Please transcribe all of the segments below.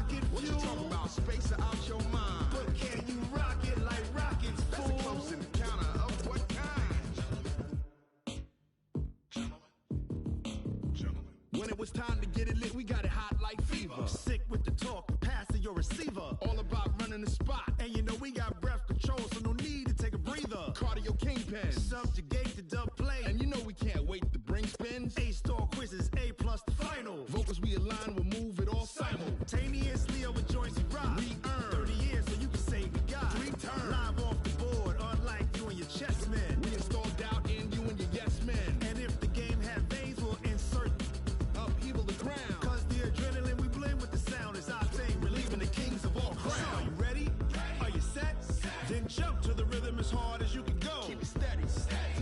rocket fuel? What you talking about? Space or out your mind? But can you rock it like rockets, fool? That's a close encounter of what kind? Gentlemen. When it was time to get it lit, we got it hot like fever. Sick with the talk, passing your receiver. All about running the spot. And you know we got breath control, so no need to take a breather. Cardio kingpin, subjugate the dub play. And you know we can't wait to bring spins. A-star quizzes, A+ the final. Vocals we align, we'll move it all simultaneously over joints we rock. We earn 30 years, so you can say we got 3 turns. Live off the board, unlike you and your chess men. We install doubt in you and your yes men. And if the game had veins, we'll insert upheaval the ground. Cause the adrenaline we blend with the sound is our thing, relieving the kings of all crowns. So are you ready? Are you set? Then jump to the rhythm as hard as you can go. Keep it steady,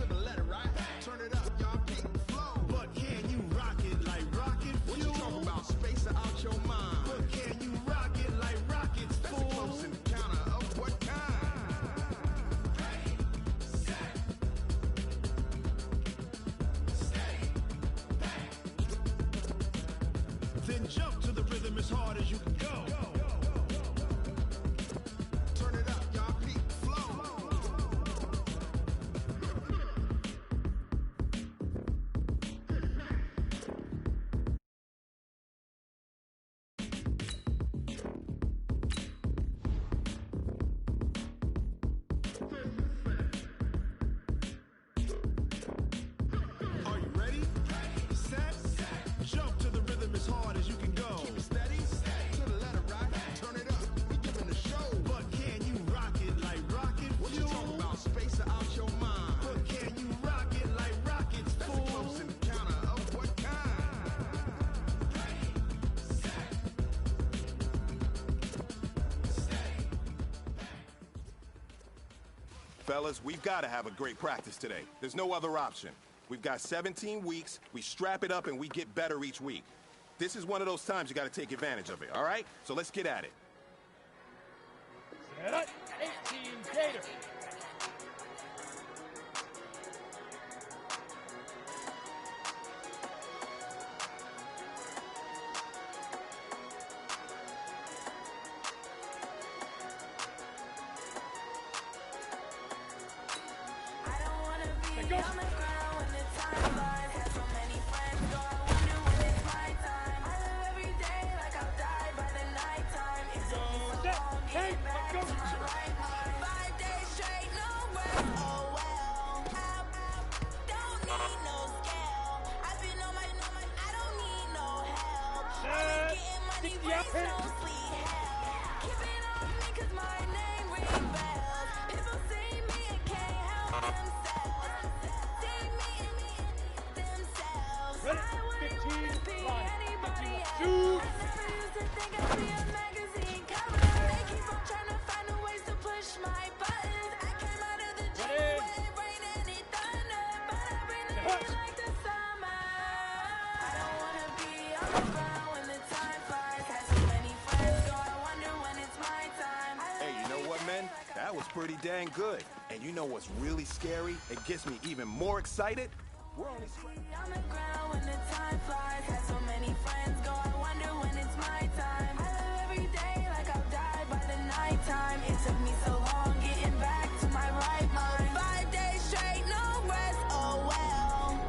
to the letter, right? Turn it up, y'all, keep the flow. But can you rock it like rocket fuel? What you talking about? Space or out your mind? But can you rock it like rockets, fool? That's a close encounter of what kind? Then jump to the rhythm as hard as you can go. Turn it up, y'all, keep the flow. Are you ready? Set? Jump to the rhythm as hard as you can go. Keep it steady, to the letter, right? Turn it up, we giving the show. But can you rock it like rocket fuel? What you talking about? Space or out your mind? But can you rock it like rockets, fool? That's a close encounter of what kind? Fellas, we've got to have a great practice today. There's no other option. We've got 17 weeks, we strap it up and we get better each week. This is one of those times you got to take advantage of it, all right? So let's get at it. Set up, 18 Gator. I don't wanna be Let go. on the ground when the time flies. Had so many friends, so I wonder when it's my time. I live every day like I'll die by the nighttime. It took me so Set. long Hey, getting back let's to go. my right mind. 5 days straight, no rest. Oh well. Don't need no scale. I've been on my, I don't need no help. Always getting money, 60 raise up, hit. no sleep. Hell. Keep it on me 'cause my name rings bells. People see me and can't help themselves. See me themselves. Ready? I wouldn't 15, wanna be line. anybody 15, else. shoot. I never used to think I'd be a magazine cover. They keep on trying to find a ways to push my buttons. I came out of the gym Ready? where it rained and it thunder, but I bring the heat like the summer. I don't wanna be on the ground when the time flies. Had so many friends, so I wonder when it's my time. Hey, you know what, men? That was pretty dang good. And you know what's really scary? It gets me even more excited. We're only On the ground when the time flies. Had so many friends go, I wonder when it's my time. I live every day like I'll die by the nighttime. It took me so long getting back to my right mind. 5 days straight, no rest, oh well.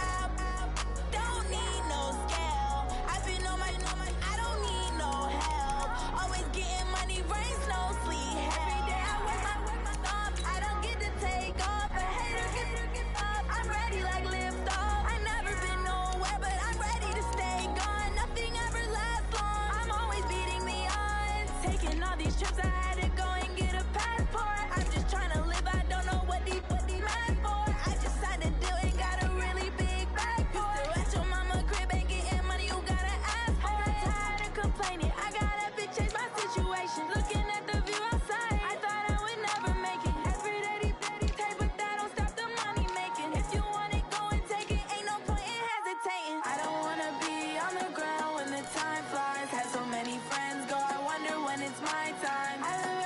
Don't need no scale. I've been on my, I don't need no help. Always getting money, raise no sleep. Every day I work my thumb. I don't get to take off. A hater get up. I'm ready like lift off. I never been nowhere, but I'm ready to stay gone. Nothing ever lasts long. I'm always beating the odds. Taking all these trips, I had to go and get a passport. I'm just trying to live. I don't know what the mad for. I just signed a deal and got a really big bag for it. Still at your mama crib and getting money, you gotta ask for it. I'm tired of complaining. I gotta change my situation. Looking at the view outside, I thought I would never make it. Every day, take, but that don't stop the money making. If you want it, go and take it. Ain't no point in hesitating. I don't wanna be on the ground when the time flies. Had so many friends go, I wonder when it's my time. I live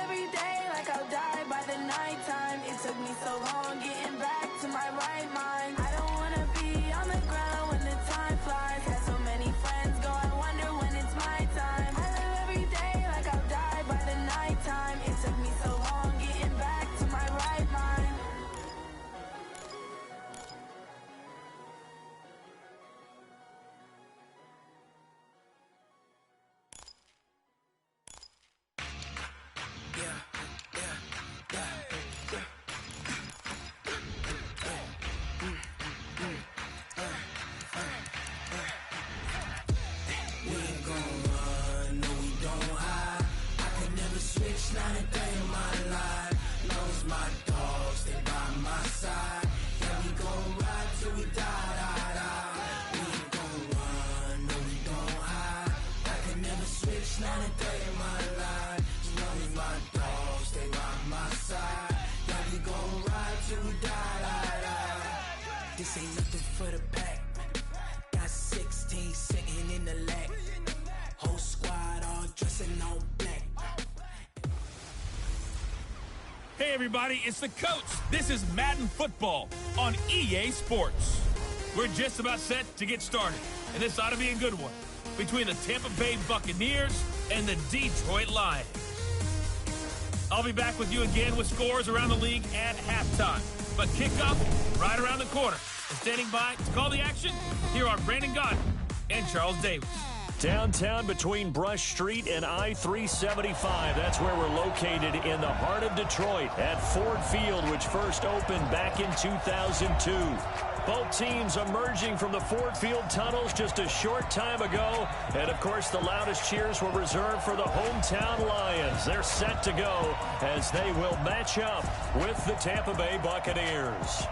Hey, everybody, it's the coach. This is Madden Football on EA Sports. We're just about set to get started, and this ought to be a good one between the Tampa Bay Buccaneers and the Detroit Lions. I'll be back with you again with scores around the league at halftime. But kickoff right around the corner. And standing by to call the action, here are Brandon Godden and Charles Davis. Downtown between Brush Street and I-375. That's where we're located in the heart of Detroit at Ford Field, which first opened back in 2002. Both teams emerging from the Ford Field tunnels just a short time ago. And, of course, the loudest cheers were reserved for the hometown Lions. They're set to go as they will match up with the Tampa Bay Buccaneers.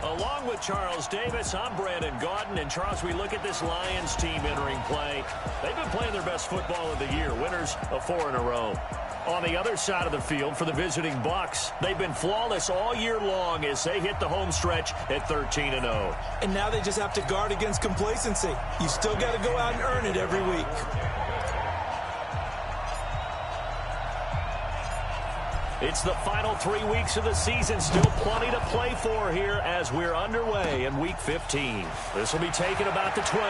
Along with Charles Davis, I'm Brandon Godden. And, Charles, we look at this Lions team entering play. They've been playing their best football of the year, winners of 4 in a row. On the other side of the field for the visiting Bucs, they've been flawless all year long as they hit the home stretch at 13-0. And now they just have to guard against complacency. You still got to go out and earn it every week. It's the final 3 weeks of the season. Still plenty to play for here as we're underway in Week 15. This will be taken about the 12.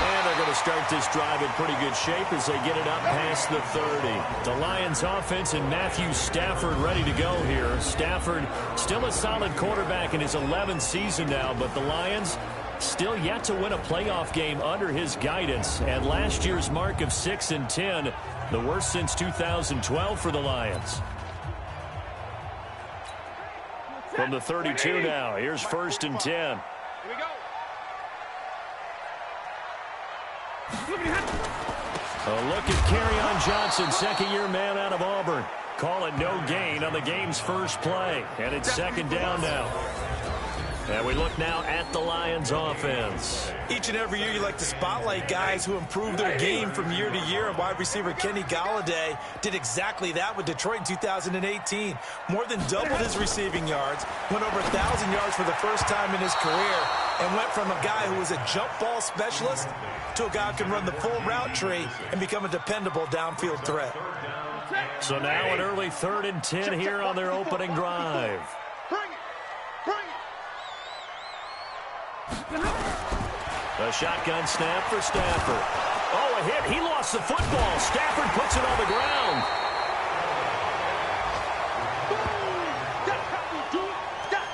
And they're going to start this drive in pretty good shape as they get it up past the 30. The Lions offense and Matthew Stafford ready to go here. Stafford still a solid quarterback in his 11th season now, but the Lions still yet to win a playoff game under his guidance. And last year's mark of 6-10, the worst since 2012 for the Lions. From the 32 now, here's 1st and 10. Here we go. A look at Kerryon Johnson, second-year man out of Auburn. Call it no gain on the game's first play. And it's 2nd down now. And we look now at the Lions offense. Each and every year you like to spotlight guys who improve their game from year to year. And wide receiver Kenny Golladay did exactly that with Detroit in 2018. More than doubled his receiving yards, went over 1,000 yards for the first time in his career, and went from a guy who was a jump ball specialist to a guy who can run the full route tree and become a dependable downfield threat. So now an early 3rd and 10 here on their opening drive. A shotgun snap for Stafford. Oh, a hit. He lost the football. Stafford puts it on the ground.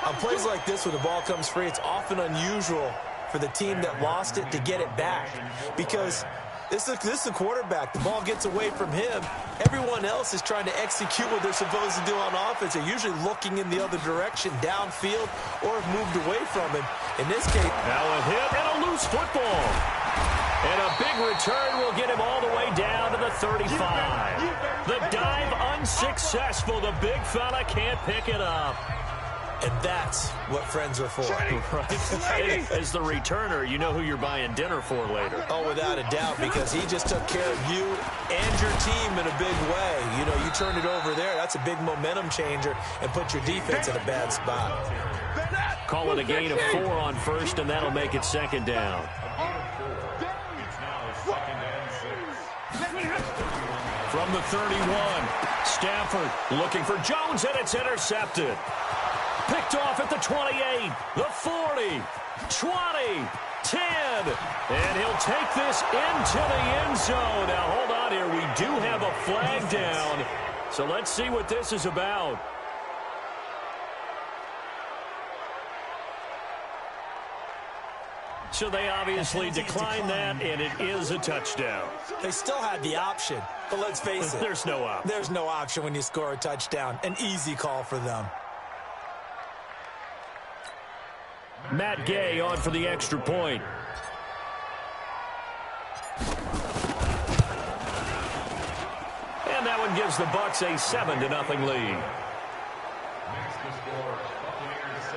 On plays like this where the ball comes free, it's often unusual for the team that lost it to get it back, because this is the quarterback. The ball gets away from him. Everyone else is trying to execute what they're supposed to do on offense. They're usually looking in the other direction, downfield, or have moved away from him. In this case, now a hit and a loose football. And a big return will get him all the way down to the 35. The dive unsuccessful. The big fella can't pick it up. And that's what friends are for. Right. As the returner, you know who you're buying dinner for later. Oh, without a doubt, because he just took care of you and your team in a big way. You know, you turned it over there. That's a big momentum changer and put your defense in a bad spot. Call it a gain of 4 on 1st, and that'll make it 2nd down. From the 31, Stafford looking for Jones, and it's intercepted. Picked off at the 28, the 40, 20, 10, and he'll take this into the end zone. Now, hold on here. We do have a flag down, so let's see what this is about. So they obviously declined that, and it is a touchdown. They still had the option, but let's face it. There's no option. There's no option when you score a touchdown. An easy call for them. Matt Gay on for the extra point. And that one gives the Bucs a 7-0 lead.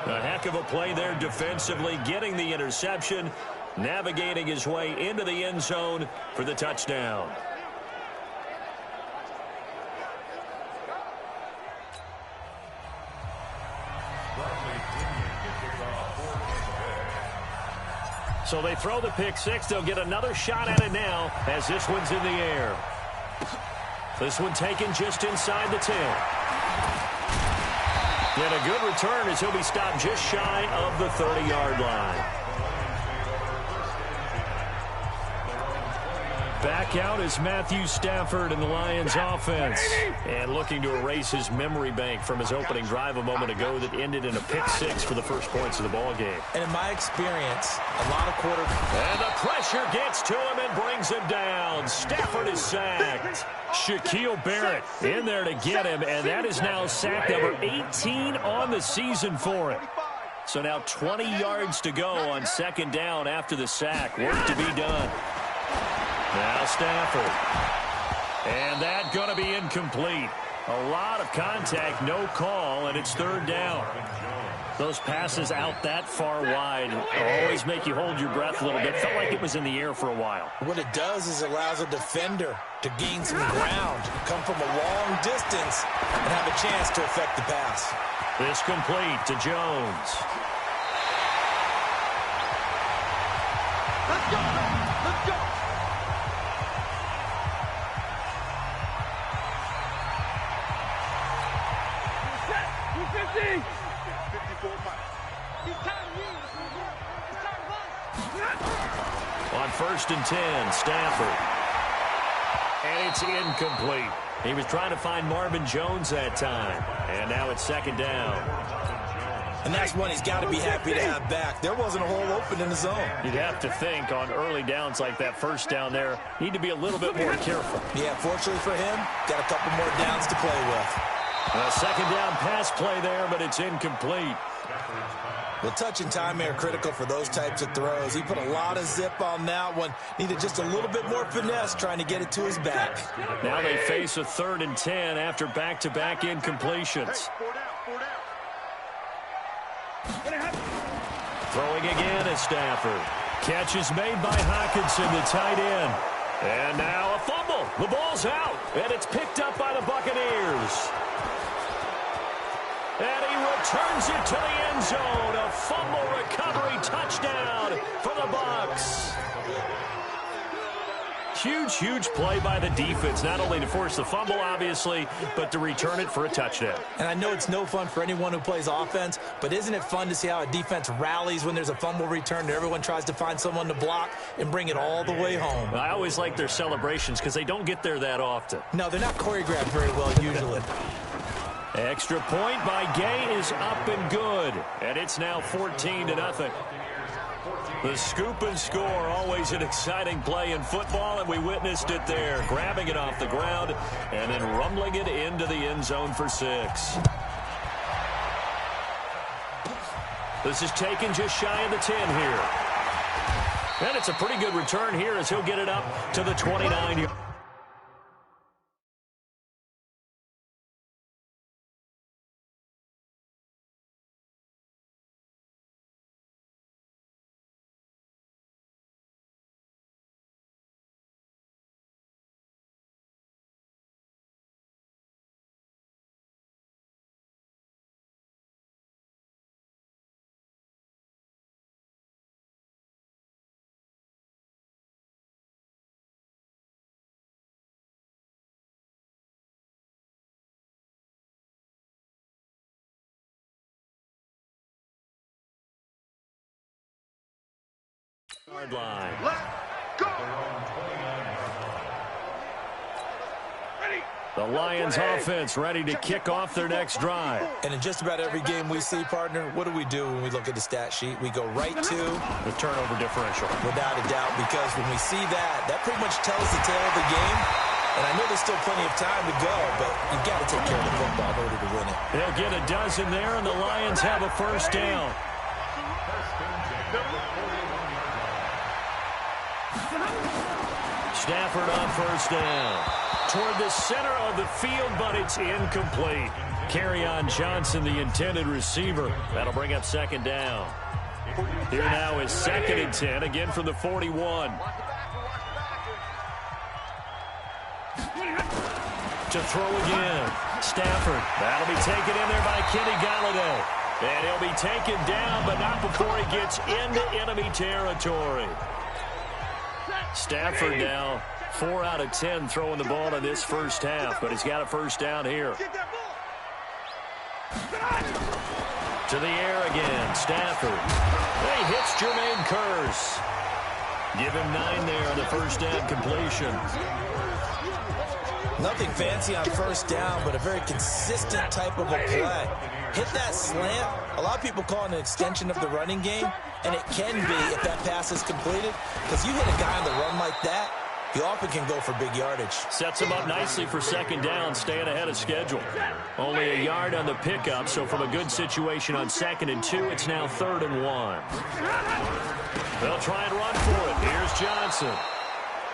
A heck of a play there defensively, getting the interception, navigating his way into the end zone for the touchdown. So they throw the pick six. They'll get another shot at it now as this one's in the air. This one taken just inside the 10. And a good return as he'll be stopped just shy of the 30-yard line. Back out is Matthew Stafford in the Lions offense. And looking to erase his memory bank from his opening drive a moment ago that ended in a pick-6 for the first points of the ball game. And in my experience, a lot of quarterbacks. And the pressure gets to him and brings him down. Stafford is sacked. Shaquille Barrett in there to get him, and that is now sack number 18 on the season for him. So now 20 yards to go on second down after the sack. Work to be done. Now Stafford. And that going to be incomplete. A lot of contact, no call, and it's third down. Those passes out that far wide always make you hold your breath a little bit. Felt like it was in the air for a while. What it does is it allows a defender to gain some ground, come from a long distance, and have a chance to affect the pass. This complete to Jones. Let's go! Let's go! On first and 10, Stafford. And it's incomplete. He was trying to find Marvin Jones that time. And now it's second down. And that's one he's got to be happy to have back. There wasn't a hole open in the zone. You'd have to think on early downs like that first down there, need to be a little bit more careful. Yeah, fortunately for him, got a couple more downs to play with. A second down pass play there, but it's incomplete. Well, touch and time are critical for those types of throws. He put a lot of zip on that one. Needed just a little bit more finesse trying to get it to his back. Now they face a 3rd and 10 after back-to-back incompletions. Throwing again is Stafford. Catch is made by Hockenson, the tight end. And now a fumble. The ball's out, and it's picked up by the Buccaneers. And he returns it to the end zone. A fumble recovery touchdown for the Bucs. Huge, huge play by the defense, not only to force the fumble, obviously, but to return it for a touchdown. And I know it's no fun for anyone who plays offense, but isn't it fun to see how a defense rallies when there's a fumble return and everyone tries to find someone to block and bring it all the way home? I always like their celebrations because they don't get there that often. No, they're not choreographed very well usually. Extra point by Gay is up and good. And it's now 14-0. The scoop and score, always an exciting play in football, and we witnessed it there. Grabbing it off the ground and then rumbling it into the end zone for 6. This is taken just shy of the 10 here. And it's a pretty good return here as he'll get it up to the 29. Yard line. Let's go! Ready? The Lions offense ready to kick off their next drive. And in just about every game we see, partner, what do we do when we look at the stat sheet? We go right to The turnover differential. without a doubt, because when we see that, that pretty much tells the tale of the game. And I know there's still plenty of time to go, but you've got to take care of the football in order to win it. They'll get a dozen there, and the Lions have a first down. Stafford on first down. Toward the center of the field, but it's incomplete. Kerryon Johnson, the intended receiver. That'll bring up second down. Here now is 2nd and 10, again from the 41. To throw again. Stafford. That'll be taken in there by Kenny Golladay. And he'll be taken down, but not before he gets into enemy territory. Stafford now 4 out of 10 throwing the ball in this first half, but he's got a first down here. To the air again, Stafford. He hits Jermaine Kearse. Give him 9 there on the first down completion. Nothing fancy on first down, but a very consistent type of a play. Hit that slant. A lot of people call it an extension of the running game, and it can be if that pass is completed, because you hit a guy on the run like that, he often can go for big yardage. Sets him up nicely for second down, staying ahead of schedule. Only a yard on the pickup, so from a good situation on 2nd and 2, it's now 3rd and 1. They'll try and run for it. Here's Johnson.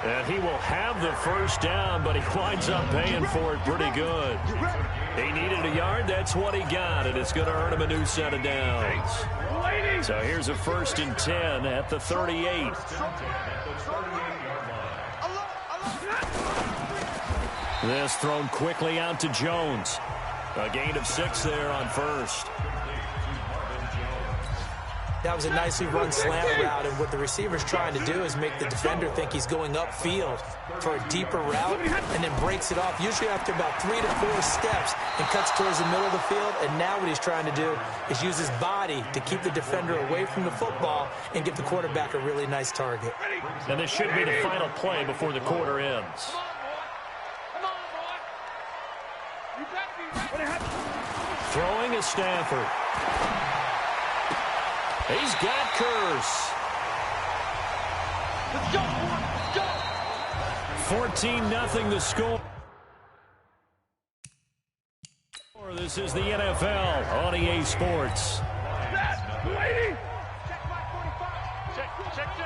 And he will have the first down, but he winds up paying for it pretty good. He needed a yard. That's what he got, and it's going to earn him a new set of downs. So here's a 1st and 10 at the 38. This thrown quickly out to Jones. A gain of 6 there on first. That was a nicely run slant route, and what the receiver's trying to do is make the defender think he's going upfield for a deeper route and then breaks it off, usually after about 3 to 4 steps, and cuts towards the middle of the field. And now what he's trying to do is use his body to keep the defender away from the football and give the quarterback a really nice target. And this should be the final play before the quarter ends. Throwing is Stafford. He's got Kearse. Let's go. 14-0 the score. This is the NFL on EA Sports.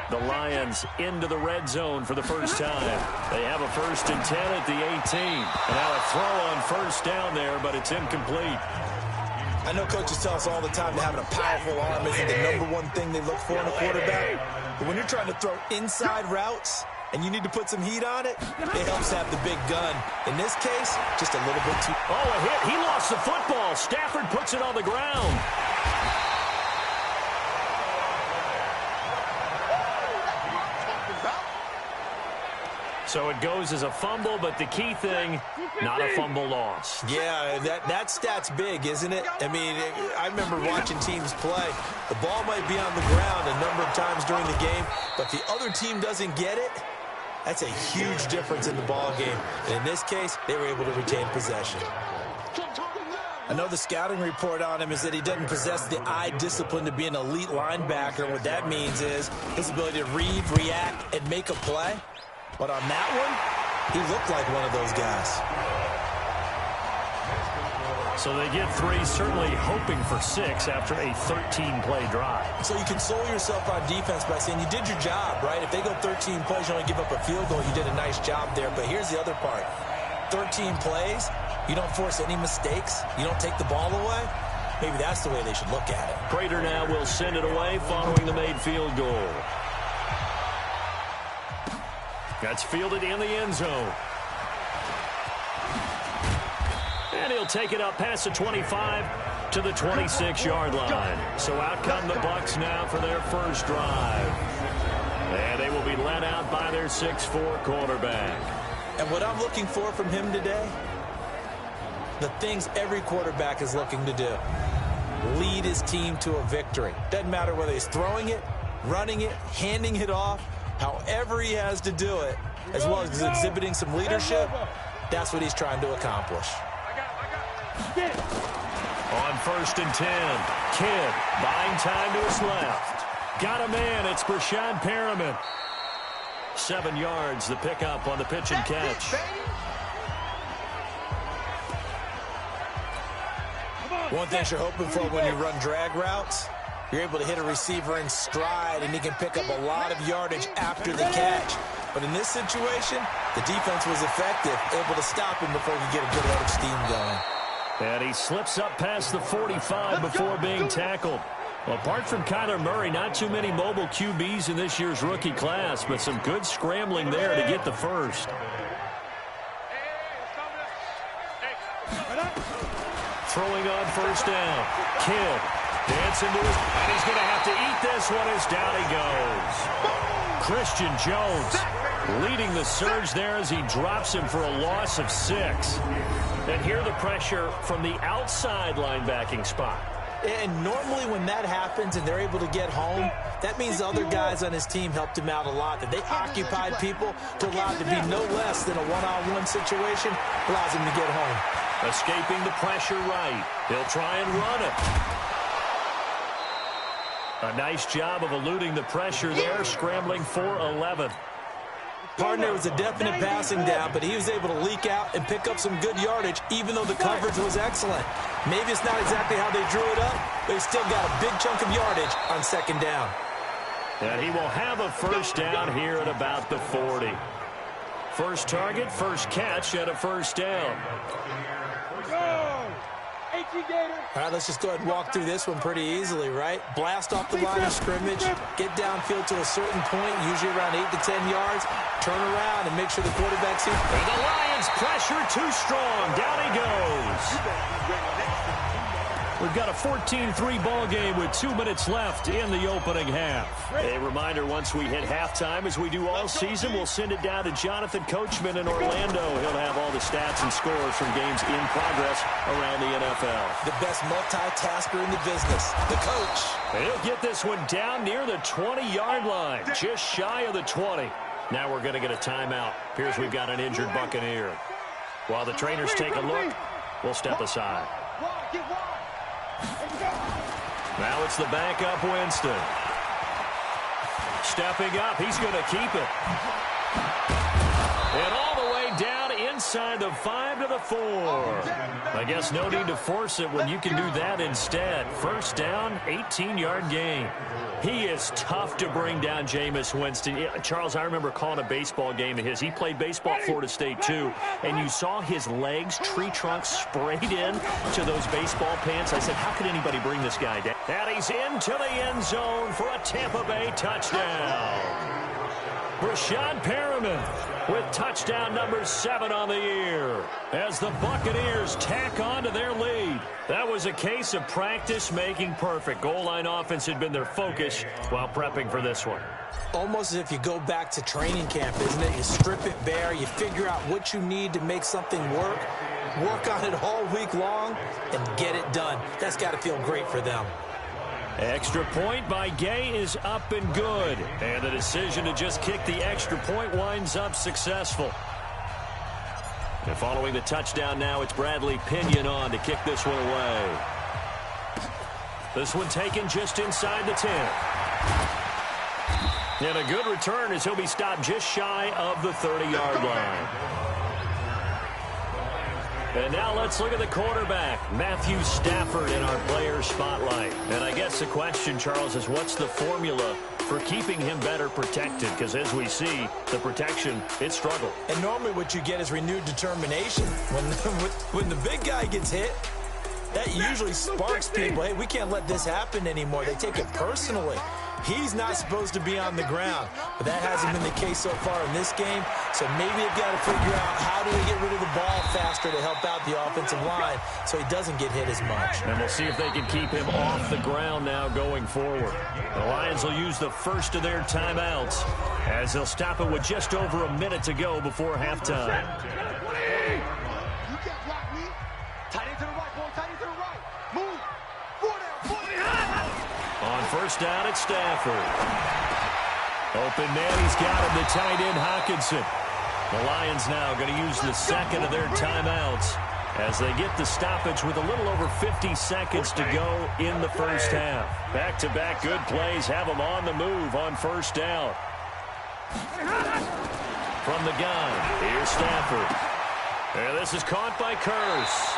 The Lions into the red zone for the first time. They have a 1st and 10 at the 18. And now a throw on first down there, but it's incomplete. I know coaches tell us all the time that having a powerful arm isn't the #1 thing they look for in a quarterback. But when you're trying to throw inside routes and you need to put some heat on it, it helps to have the big gun. In this case, just a little bit too... Oh, a hit. He lost the football. Stafford puts it on the ground. So it goes as a fumble, but the key thing, not a fumble loss. Yeah, that stat's big, isn't it? I mean, I remember watching teams play. The ball might be on the ground a number of times during the game, but if the other team doesn't get it, that's a huge difference in the ball game. And in this case, they were able to retain possession. Another scouting report on him is that he doesn't possess the eye discipline to be an elite linebacker. What that means is his ability to read, react, and make a play. But on that one, he looked like one of those guys. So they get 3, certainly hoping for 6 after a 13-play drive. So you console yourself on defense by saying you did your job, right? If they go 13 plays, you only give up a field goal, you did a nice job there. But here's the other part. 13 plays, you don't force any mistakes, you don't take the ball away. Maybe that's the way they should look at it. Prater now will send it away following the made field goal. That's fielded in the end zone. And he'll take it up past the 25 to the 26-yard line. So out come the Bucs now for their first drive. And they will be led out by their 6'4 quarterback. And what I'm looking for from him today, the things every quarterback is looking to do. Lead his team to a victory. Doesn't matter whether he's throwing it, running it, handing it off. However he has to do it, as well as exhibiting some leadership, that's what he's trying to accomplish. On 1st and 10, Kidd buying time to his left. Got a man, it's Brashad Perriman. 7 yards, the pickup on the pitch and catch. One thing you're hoping for when you run drag routes, you're able to hit a receiver in stride, and he can pick up a lot of yardage after the catch. But in this situation, the defense was effective, able to stop him before he could get a good load of steam going. And he slips up past the 45 before being tackled. Well, apart from Kyler Murray, not too many mobile QBs in this year's rookie class, but some good scrambling there to get the first. Throwing on first down. Kidd dancing to his, and he's going to have to eat this one as down he goes. Christian Jones Leading the surge there as he drops him for a loss of 6. And here the pressure from the outside linebacking spot. And normally when that happens and they're able to get home, that means the other guys on his team helped him out a lot. That they occupied people to allow it to be no less than a one-on-one situation allows him to get home. Escaping the pressure right. He'll try and run it. A nice job of eluding the pressure there, scrambling for 11. Partner was a definite passing down, but he was able to leak out and pick up some good yardage, even though the coverage was excellent. Maybe it's not exactly how they drew it up, but he still got a big chunk of yardage on second down. And he will have a first down here at about the 40. First target, first catch, and a first down. All right, let's just go ahead and walk through this one pretty easily, right? Blast off the line of scrimmage, get downfield to a certain point, usually around 8 to 10 yards, turn around and make sure the quarterback's here. And the Lions pressure too strong. Down he goes. We've got a 14-3 ball game with 2 minutes left in the opening half. A reminder, once we hit halftime, as we do all season, we'll send it down to Jonathan Coachman in Orlando. He'll have all the stats and scores from games in progress around the NFL. The best multitasker in the business, the coach. He'll get this one down near the 20-yard line, just shy of the 20. Now we're going to get a timeout. Appears we've got an injured Buccaneer. While the trainers take a look, we'll step aside. Now it's the backup Winston. Stepping up, he's going to keep it. And all the way down inside the 5 to the 4. I guess no need to force it when you can do that instead. First down, 18-yard gain. He is tough to bring down, Jameis Winston. Yeah, Charles, I remember calling a baseball game of his. He played baseball at Florida State, too. And you saw his legs, tree trunks sprayed in to those baseball pants. I said, how could anybody bring this guy down? And he's into the end zone for a Tampa Bay touchdown. Rashad Perriman with touchdown number 7 on the year as the Buccaneers tack on to their lead. That was a case of practice making perfect. Goal line offense had been their focus while prepping for this one. Almost as if you go back to training camp, isn't it? You strip it bare, you figure out what you need to make something work on it all week long, and get it done. That's got to feel great for them. Extra point by Gay is up and good. And the decision to just kick the extra point winds up successful. And following the touchdown now, it's Bradley Pinion on to kick this one away. This one taken just inside the 10. And a good return as he'll be stopped just shy of the 30-yard line. And now let's look at the quarterback, Matthew Stafford, in our player spotlight. And I guess the question, Charles, is what's the formula for keeping him better protected? Because as we see, the protection, it struggled. And normally what you get is renewed determination. When the big guy gets hit, that usually sparks people. Hey, we can't let this happen anymore. They take it personally. He's not supposed to be on the ground, but that hasn't been the case so far in this game. So maybe they've got to figure out how do they get rid of the ball faster to help out the offensive line so he doesn't get hit as much. And we'll see if they can keep him off the ground now going forward. The Lions will use the first of their timeouts as they'll stop it with just over a minute to go before halftime. On first down, it's Stafford. Open man, he's got him, the tight end Hockenson. The Lions now going to use the second of their timeouts as they get the stoppage with a little over 50 seconds to go in the first half. Back-to-back good plays have them on the move on first down. From the gun, here's Stafford. And this is caught by Curse.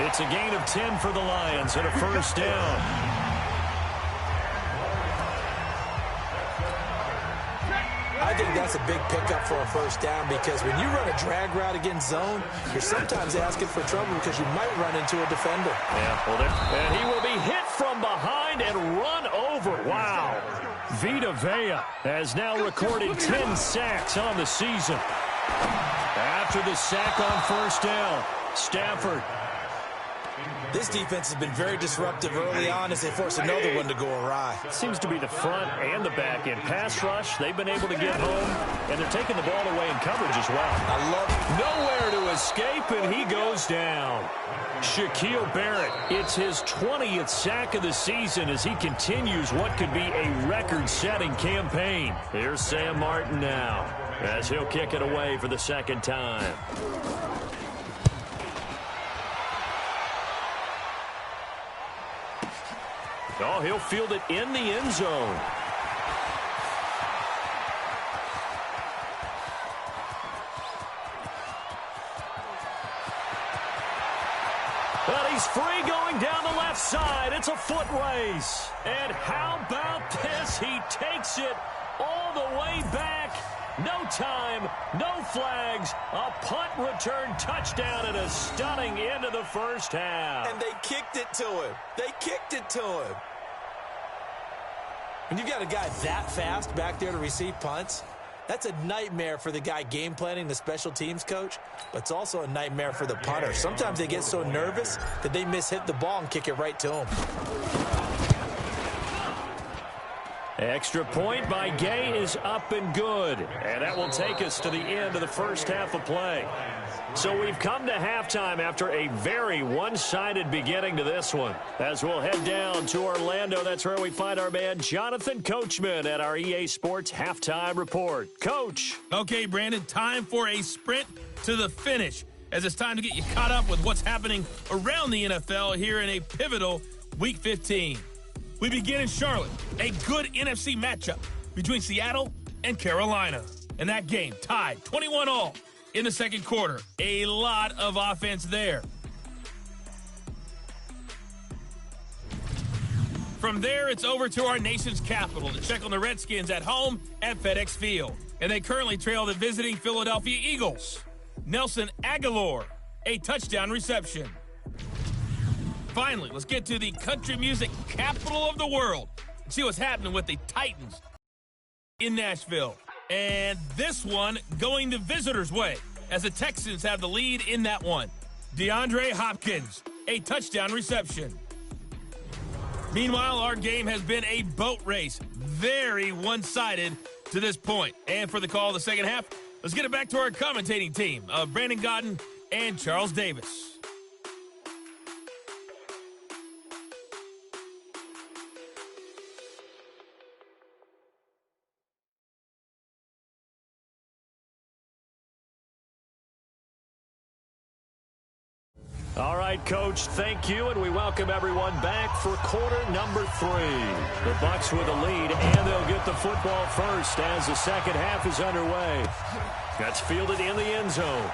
It's a gain of 10 for the Lions and a first down. I think that's a big pickup for a first down because when you run a drag route against zone, you're sometimes asking for trouble because you might run into a defender. Yeah, well, and he will be hit from behind and run over. Wow. Vita Vea has now recorded 10 sacks on the season. After the sack on first down, Stafford. This defense has been very disruptive early on as they force another one to go awry. It seems to be the front and the back end. Pass rush, they've been able to get home, and they're taking the ball away in coverage as well. I love it. Nowhere to escape, and he goes down. Shaquille Barrett, it's his 20th sack of the season as he continues what could be a record-setting campaign. Here's Sam Martin now as he'll kick it away for the second time. Oh, he'll field it in the end zone. But he's free going down the left side. It's a foot race. And how about this? He takes it all the way back. No time, no flags, a punt return touchdown and a stunning end of the first half. And they kicked it to him. They kicked it to him. When you've got a guy that fast back there to receive punts, that's a nightmare for the guy game planning, the special teams coach, but it's also a nightmare for the punter. Sometimes they get so nervous that they hit the ball and kick it right to him. Extra point by Gay is up and good. And that will take us to the end of the first half of play. So we've come to halftime after a very one-sided beginning to this one. As we'll head down to Orlando, that's where we find our man Jonathan Coachman at our EA Sports Halftime Report. Coach. Okay, Brandon, time for a sprint to the finish, as it's time to get you caught up with what's happening around the NFL here in a pivotal Week 15. We begin in Charlotte, a good NFC matchup between Seattle and Carolina. And that game tied 21-all in the second quarter. A lot of offense there. From there, it's over to our nation's capital to check on the Redskins at home at FedEx Field. And they currently trail the visiting Philadelphia Eagles. Nelson Aguilar, a touchdown reception. Finally, let's get to the country music capital of the world and see what's happening with the Titans in Nashville. And this one going the visitors' way as the Texans have the lead in that one. DeAndre Hopkins, a touchdown reception. Meanwhile, our game has been a boat race, very one-sided to this point. And for the call of the second half, let's get it back to our commentating team of Brandon Godden and Charles Davis. All right, Coach, thank you, and we welcome everyone back for quarter number 3. The Bucs with a lead, and they'll get the football first as the second half is underway. That's fielded in the end zone.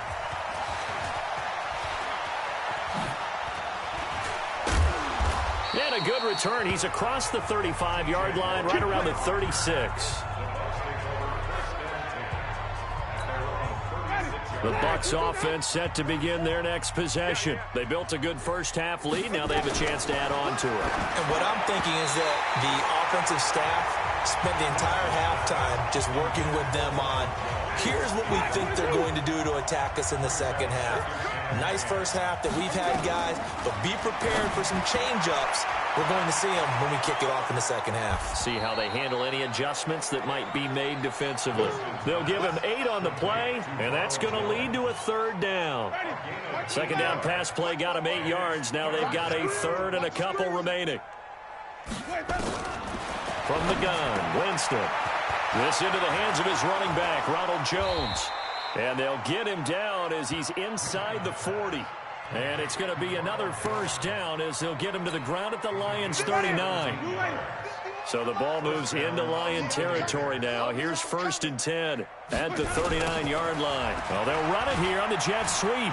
And a good return. He's across the 35-yard line, right around the 36. The Bucs offense set to begin their next possession. They built a good first-half lead. Now they have a chance to add on to it. And what I'm thinking is that the offensive staff spent the entire halftime just working with them on, here's what we think they're going to do to attack us in the second half. Nice first half that we've had, guys, but be prepared for some change-ups. We're going to see them when we kick it off in the second half. See how they handle any adjustments that might be made defensively. They'll give him 8 on the play, and that's going to lead to a third down. Second down pass play got him 8 yards. Now they've got a third and a couple remaining. From the gun, Winston. This into the hands of his running back, Ronald Jones. And they'll get him down as he's inside the 40. And it's going to be another first down as they'll get him to the ground at the Lions' 39. So the ball moves into Lion territory now. Here's 1st and 10 at the 39-yard line. Well, they'll run it here on the jet sweep.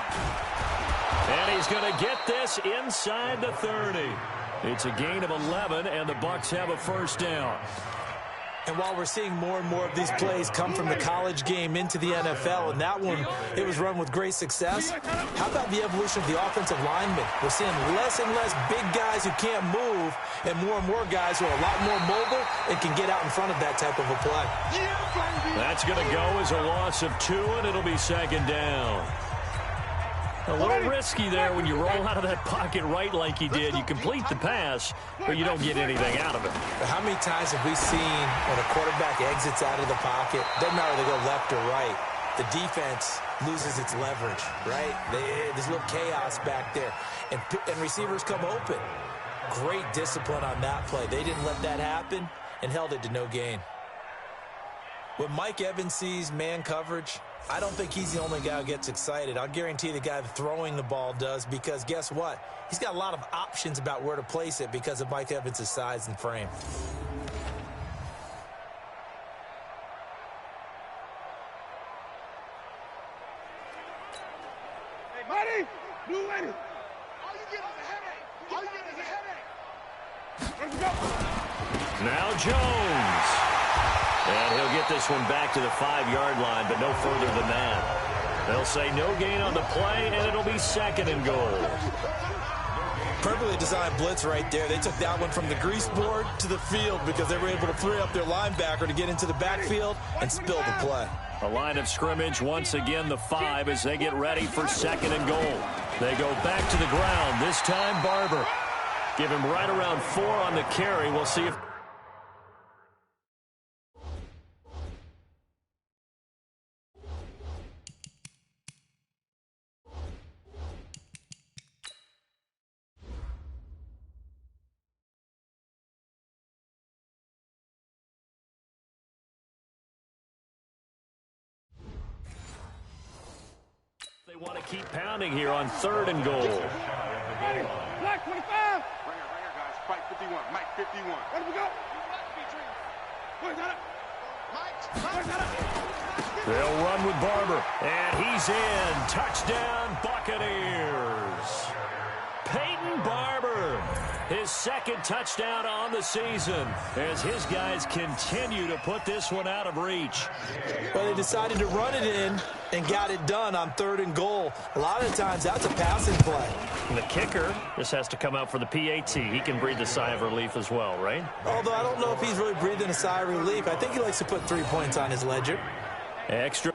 And he's going to get this inside the 30. It's a gain of 11, and the Bucs have a first down. And while we're seeing more and more of these plays come from the college game into the NFL, and that one, it was run with great success, how about the evolution of the offensive linemen? We're seeing less and less big guys who can't move and more guys who are a lot more mobile and can get out in front of that type of a play. That's going to go as a loss of 2, and it'll be second down. A little risky there when you roll out of that pocket right like you did. You complete the pass, but you don't get anything out of it. How many times have we seen when a quarterback exits out of the pocket, doesn't matter whether they go left or right, the defense loses its leverage, right? There's a little chaos back there, and receivers come open. Great discipline on that play. They didn't let that happen and held it to no gain. When Mike Evans sees man coverage, I don't think he's the only guy who gets excited. I'll guarantee the guy throwing the ball does, because guess what? He's got a lot of options about where to place it because of Mike Evans' size and frame. Hey, Marty! Blue lady! All you get is a headache! All you get is a headache! Let's go! Now Jones. And he'll get this one back to the 5-yard line, but no further than that. They'll say no gain on the play, and it'll be 2nd and goal. Perfectly designed blitz right there. They took that one from the grease board to the field because they were able to free up their linebacker to get into the backfield and spill the play. A line of scrimmage, once again the 5 as they get ready for 2nd and goal. They go back to the ground. This time Barber. Give him right around 4 on the carry. We'll see if... They want to keep pounding here on 3rd and goal. Black 25! Ringer, guys. Fight 51. Mike 51. Where do we go? Where's that up? Where's that up? They'll run with Barber. And he's in. Touchdown, Buccaneers. Peyton Barber. His 2nd touchdown on the season as his guys continue to put this one out of reach. Well, they decided to run it in and got it done on 3rd and goal. A lot of times that's a passing play. And the kicker just has to come out for the PAT. He can breathe a sigh of relief as well, right? Although I don't know if he's really breathing a sigh of relief. I think he likes to put 3 points on his ledger. Extra.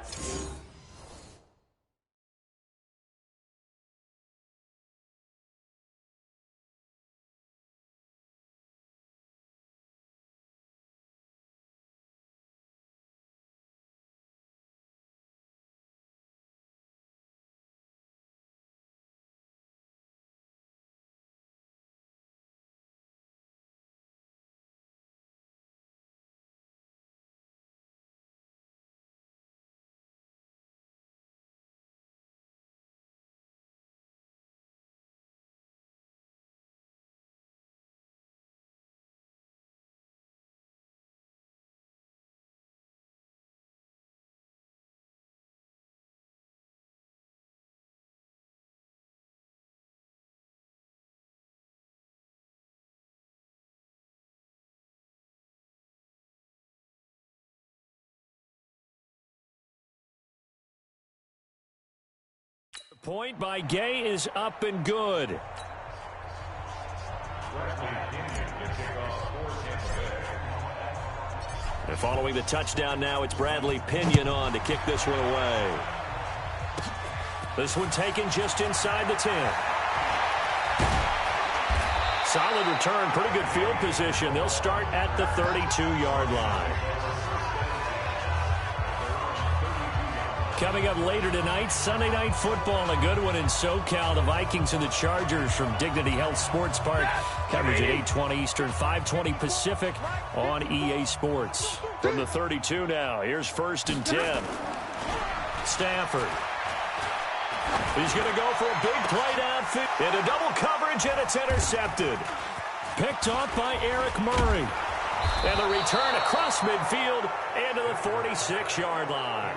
Point by Gay is up and good. And following the touchdown now, it's Bradley Pinion on to kick this one away. This one taken just inside the 10. Solid return, pretty good field position. They'll start at the 32-yard line. Coming up later tonight, Sunday Night Football, a good one in SoCal. The Vikings and the Chargers from Dignity Health Sports Park. Coverage at 8:20 Eastern, 5:20 Pacific on EA Sports. From the 32 now, here's 1st and 10. Stafford. He's going to go for a big play downfield. Into double coverage, and it's intercepted. Picked off by Eric Murray. And the return across midfield and to the 46-yard line.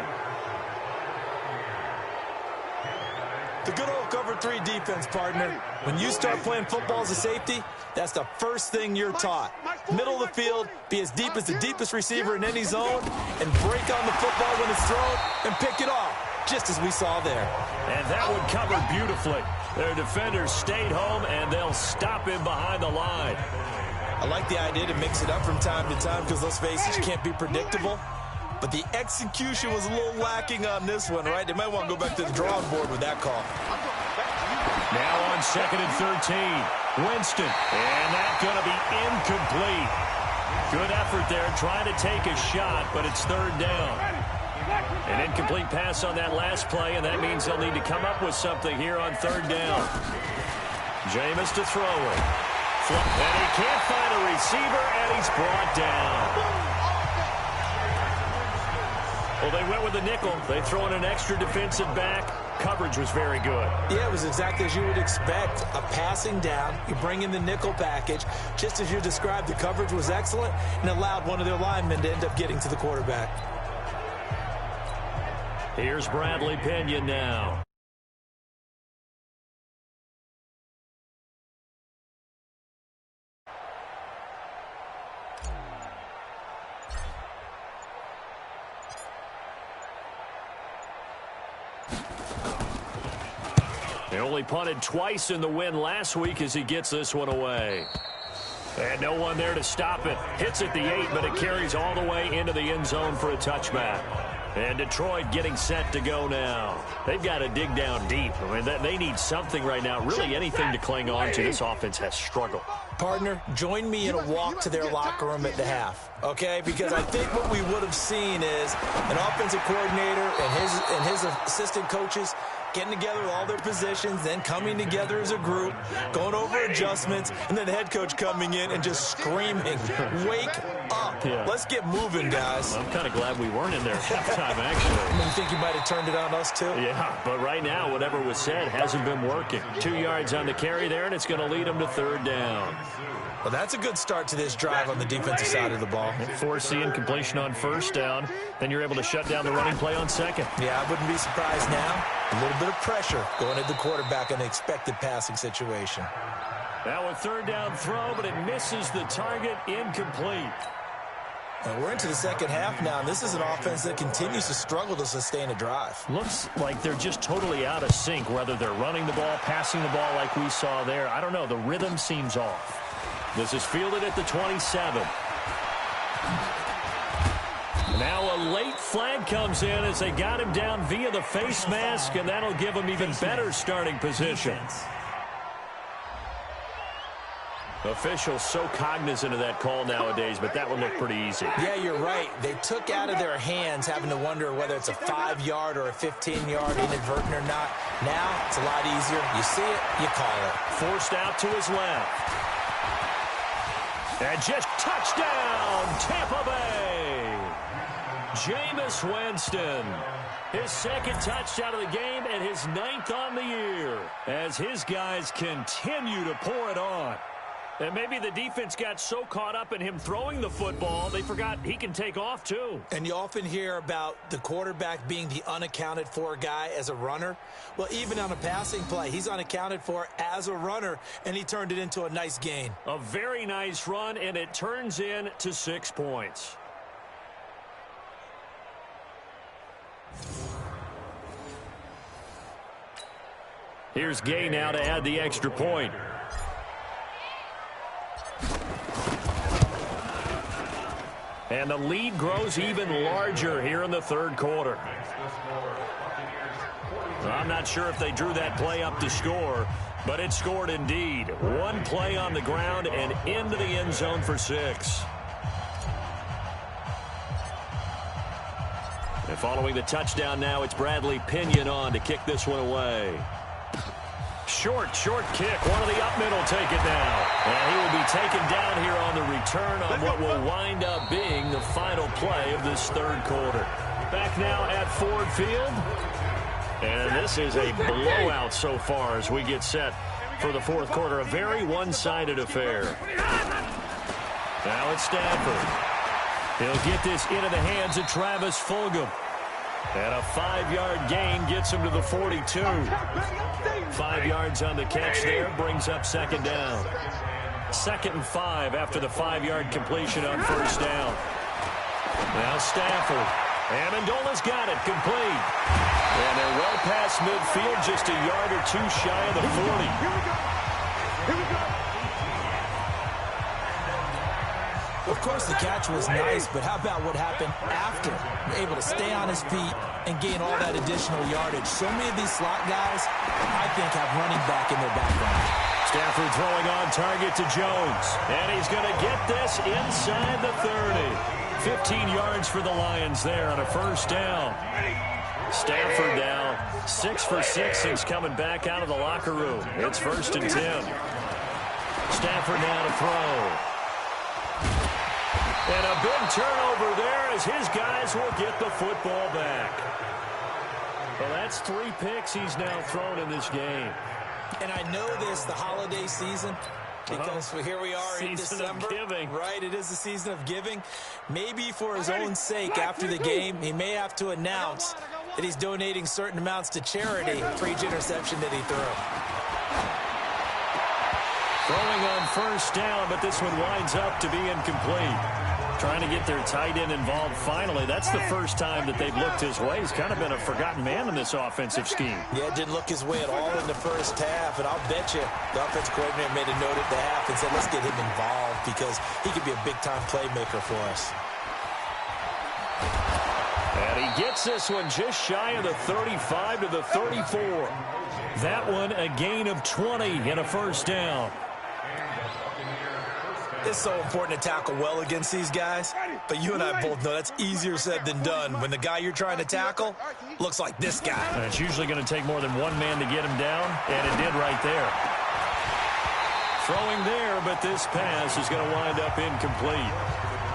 The good old cover 3 defense, partner. When you start playing football as a safety, that's the first thing you're taught. Middle of the field, be as deep as the deepest receiver in any zone, and break on the football when it's thrown and pick it off, just as we saw there. And that one covered beautifully. Their defenders stayed home, and they'll stop him behind the line. I like the idea to mix it up from time to time because, let's face it, you can't be predictable. But the execution was a little lacking on this one, right? They might want to go back to the drawing board with that call. Now on 2nd and 13. Winston. And that's going to be incomplete. Good effort there trying to take a shot, but it's 3rd down. An incomplete pass on that last play, and that means they'll need to come up with something here on 3rd down. Jameis to throw it. And he can't find a receiver, and he's brought down. Well, they went with the nickel. They throw in an extra defensive back. Coverage was very good. Yeah, it was exactly as you would expect. A passing down. You bring in the nickel package. Just as you described, the coverage was excellent and allowed one of their linemen to end up getting to the quarterback. Here's Bradley Pinion now. They only punted twice in the win last week as he gets this one away. And no one there to stop it. Hits at the 8, but it carries all the way into the end zone for a touchback. And Detroit getting set to go now. They've got to dig down deep. I mean, they need something right now, really anything to cling on to. This offense has struggled. Partner, join me in a walk to their locker room at the half, okay? Because I think what we would have seen is an offensive coordinator and his assistant coaches getting together with all their positions, then coming together as a group, going over adjustments, and then the head coach coming in and just screaming, wake up. Yeah. Let's get moving, guys. Well, I'm kind of glad we weren't in there at halftime, actually. You think you might have turned it on us, too? Yeah, but right now, whatever was said hasn't been working. 2 yards on the carry there, and it's going to lead them to 3rd down. Well, that's a good start to this drive on the defensive side of the ball. Forcing completion on 1st down. Then you're able to shut down the running play on 2nd. Yeah, I wouldn't be surprised now. A little bit of pressure going at the quarterback in the expected passing situation. Now a 3rd down throw, but it misses the target, incomplete. And we're into the 2nd half now, and this is an offense that continues to struggle to sustain a drive. Looks like they're just totally out of sync, whether they're running the ball, passing the ball like we saw there. I don't know. The rhythm seems off. This is fielded at the 27. Now a late flag comes in as they got him down via the face mask, and that'll give him even better starting position. Officials so cognizant of that call nowadays, but that would look pretty easy. Yeah, you're right. They took out of their hands having to wonder whether it's a 5-yard or a 15-yard inadvertent or not. Now it's a lot easier. You see it, you call it. Forced out to his left. And just touchdown, Tampa Bay. Jameis Winston. His 2nd touchdown of the game and his 9th on the year as his guys continue to pour it on. And maybe the defense got so caught up in him throwing the football, they forgot he can take off too. And you often hear about the quarterback being the unaccounted for guy as a runner. Well, even on a passing play, he's unaccounted for as a runner, and he turned it into a nice gain. A very nice run, and it turns into 6 points. Here's Gay now to add the extra point. And the lead grows even larger here in the 3rd quarter. I'm not sure if they drew that play up to score, but it scored indeed. 1 play on the ground and into the end zone for 6. And following the touchdown now, it's Bradley Pinion on to kick this one away. Short kick. One of the up middle take it now. And he will be taken down here on the return on what will wind up being the final play of this 3rd quarter. Back now at Ford Field. And this is a blowout so far as we get set for the 4th quarter. A very one-sided affair. Now it's Stafford. He'll get this into the hands of Travis Fulgham. And a 5-yard gain gets him to the 42. 5 yards on the catch there brings up 2nd down. 2nd and 5 after the 5-yard completion on 1st down. Now Stafford. Amendola's got it complete. And they're well past midfield, just a yard or 2 shy of the 40. Here we go. Well, of course, the catch was nice, but how about what happened after? Able to stay on his feet and gain all that additional yardage. So many of these slot guys, I think, have running back in their background. Stafford throwing on target to Jones. And he's going to get this inside the 30. 15 yards for the Lions there on a first down. Stafford now 6 for 6 since coming back out of the locker room. It's 1st and 10. Stafford now to throw. And a big turnover there as his guys will get the football back. Well, that's 3 picks he's now thrown in this game. And I know this, the holiday season, because here we are in December. Of giving. Right, it is the season of giving. Maybe for his own sake after the game, he may have to announce that he's donating certain amounts to charity for each interception that he threw. Throwing on first down, but this one winds up to be incomplete. Trying to get their tight end involved finally. That's the first time that they've looked his way. He's kind of been a forgotten man in this offensive scheme. Yeah, didn't look his way at all in the first half, and I'll bet you the offensive coordinator made a note at the half and said, let's get him involved because he could be a big-time playmaker for us. And he gets this one just shy of the 35 to the 34. That one a gain of 20 and a first down. It's so important to tackle well against these guys, but you and I both know that's easier said than done when the guy you're trying to tackle looks like this guy. And it's usually going to take more than one man to get him down, and it did right there. Throwing there, but this pass is going to wind up incomplete.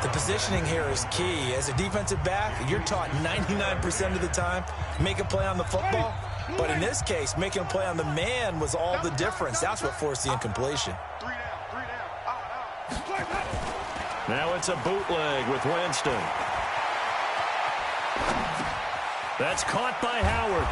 The positioning here is key. As a defensive back, you're taught 99% of the time, make a play on the football. But in this case, making a play on the man was all the difference. That's what forced the incompletion. Now it's a bootleg with Winston. That's caught by Howard.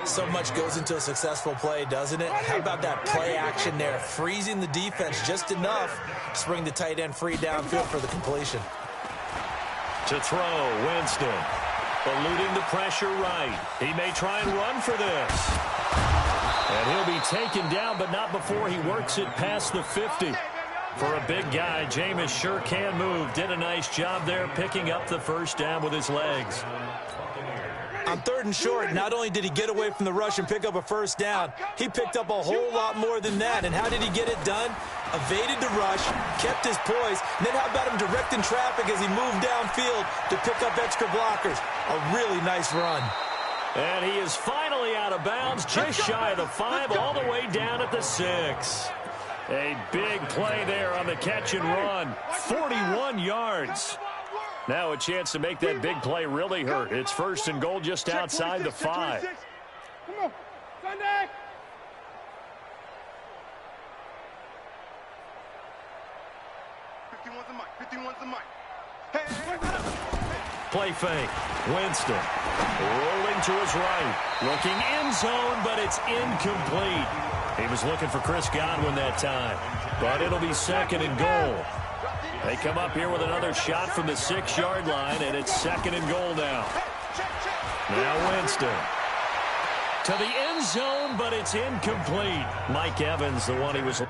So much goes into a successful play, doesn't it? How about that play action there, freezing the defense just enough to bring the tight end free downfield for the completion. To throw, Winston. Eluding the pressure right. He may try and run for this. And he'll be taken down, but not before he works it past the 50. For a big guy, Jameis sure can move. Did a nice job there picking up the first down with his legs. On 3rd and short, not only did he get away from the rush and pick up a first down, he picked up a whole lot more than that. And how did he get it done? Evaded the rush, kept his poise, and then how about him directing traffic as he moved downfield to pick up extra blockers? A really nice run. And he is finally out of bounds, just shy of the 5, all the way down at the 6. A big play there on the catch and run. 41 yards. Now a chance to make that big play really hurt. It's 1st and goal just outside the 5. Come on, Sunday. Play fake. Winston rolling to his right. Looking end zone, but it's incomplete. He was looking for Chris Godwin that time. But it'll be 2nd and goal. They come up here with another shot from the 6-yard line, and it's 2nd and goal now. Now Winston. To the end zone, but it's incomplete. Mike Evans, the one he was...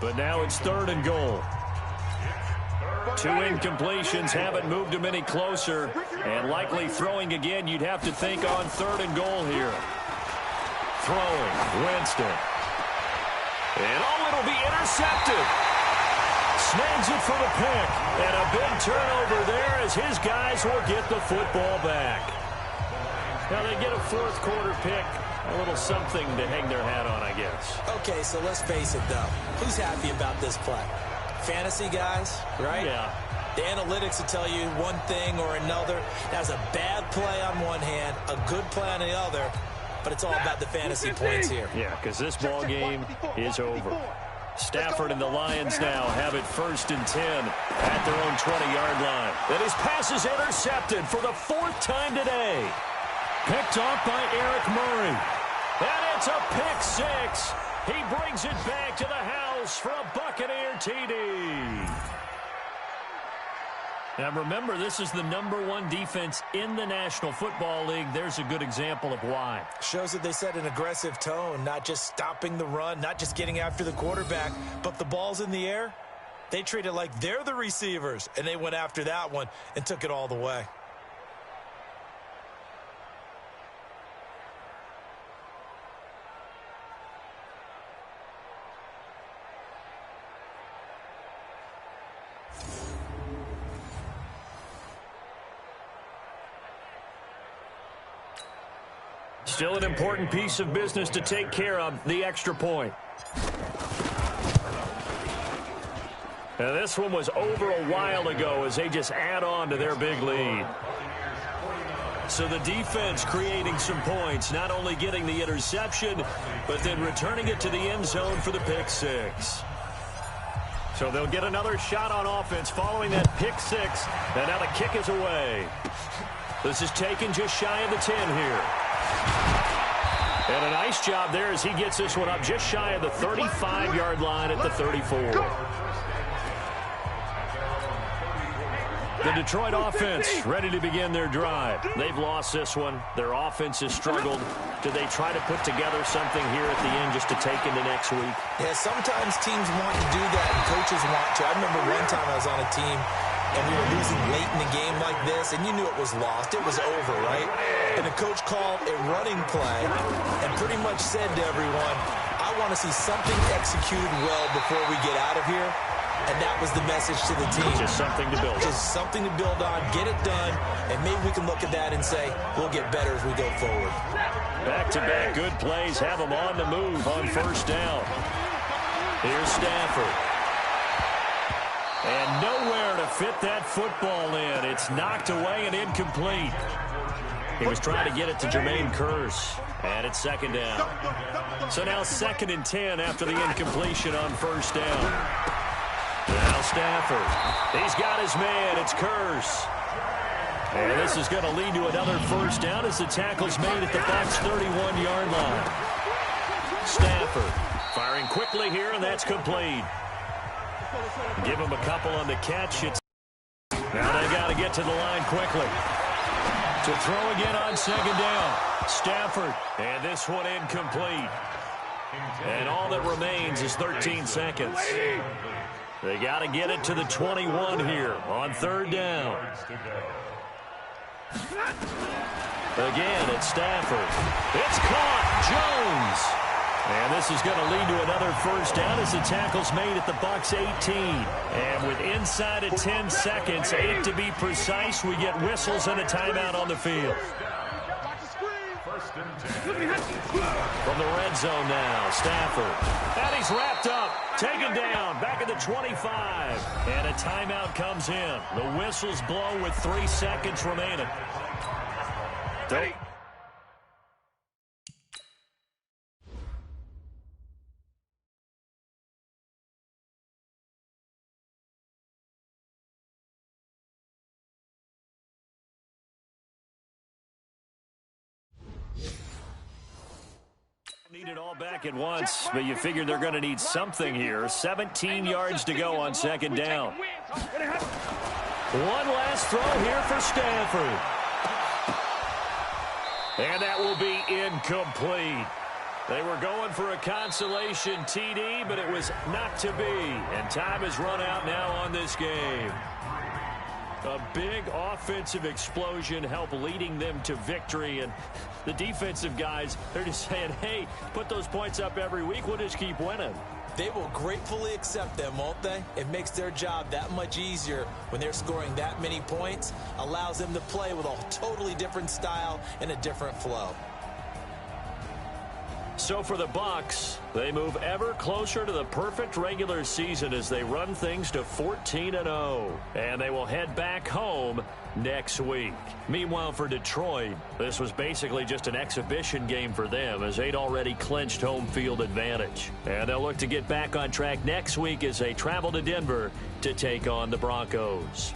But now it's 3rd and goal. 2 incompletions haven't moved him any closer. And likely throwing again, you'd have to think on 3rd and goal here. Throwing, Winston. And it'll be intercepted. Snags it for the pick. And a big turnover there as his guys will get the football back. Now they get a 4th quarter pick. A little something to hang their hat on, I guess. Okay, so let's face it, though. Who's happy about this play? Fantasy guys, right? Yeah. The analytics will tell you one thing or another. That's a bad play on one hand, a good play on the other, but it's all about the fantasy points here. Yeah, because this ball game is over. Stafford and the Lions now have it 1st and 10 at their own 20-yard line. And his pass is intercepted for the 4th time today. Picked off by Eric Murray. And it's a pick 6. He brings it back to the house for a Buccaneer TD. Now remember, this is the #1 defense in the National Football League. There's a good example of why. Shows that they set an aggressive tone, not just stopping the run, not just getting after the quarterback, but the ball's in the air. They treat it like they're the receivers, and they went after that one and took it all the way. Still an important piece of business to take care of, the extra point. Now this one was over a while ago as they just add on to their big lead. So the defense creating some points, not only getting the interception, but then returning it to the end zone for the pick 6. So they'll get another shot on offense following that pick 6. And now the kick is away. This is taken just shy of the 10 here. And a nice job there as he gets this one up just shy of the 35-yard line at the 34. The Detroit offense ready to begin their drive. They've lost this one. Their offense has struggled. Do they try to put together something here at the end just to take into next week? Yeah, sometimes teams want to do that and coaches want to. I remember one time I was on a team and we were losing late in the game like this, and you knew it was lost. It was over, right? And the coach called a running play and pretty much said to everyone, I want to see something executed well before we get out of here. And that was the message to the team. Just something to build on. Just something to build on, get it done, and maybe we can look at that and say, we'll get better as we go forward. Back-to-back good plays have them on the move on 1st down. Here's Stafford. And nowhere to fit that football in. It's knocked away and incomplete. He was trying to get it to Jermaine Kearse. And it's 2nd down. So now 2nd and 10 after the incompletion on 1st down. Now Stafford. He's got his man. It's Kearse. And this is going to lead to another 1st down as the tackle's made at the Bucs' 31-yard line. Stafford firing quickly here, and that's complete. Give him a couple on the catch. Now they got to get to the line quickly. To throw again on 2nd down. Stafford. And this one incomplete. And all that remains is 13 seconds. They got to get it to the 21 here on 3rd down. Again, it's Stafford. It's caught. Jones. And this is going to lead to another 1st down as the tackle's made at the Bucs' 18. And with inside of 10 seconds, 8 to be precise, we get whistles and a timeout on the field. From the red zone now, Stafford. And he's wrapped up, taken down, back at the 25. And a timeout comes in. The whistles blow with 3 seconds remaining. Need it all back at once, but you figure they're going to need something here. 17 yards to go on 2nd down. One last throw here for Stafford. And that will be incomplete. They were going for a consolation TD, but it was not to be. And time has run out now on this game. A big offensive explosion helped leading them to victory. And the defensive guys, they're just saying, hey, put those points up every week. We'll just keep winning. They will gratefully accept them, won't they? It makes their job that much easier when they're scoring that many points. Allows them to play with a totally different style and a different flow. So for the Bucs, they move ever closer to the perfect regular season as they run things to 14-0. And they will head back home next week. Meanwhile, for Detroit, this was basically just an exhibition game for them as they'd already clinched home field advantage. And they'll look to get back on track next week as they travel to Denver to take on the Broncos.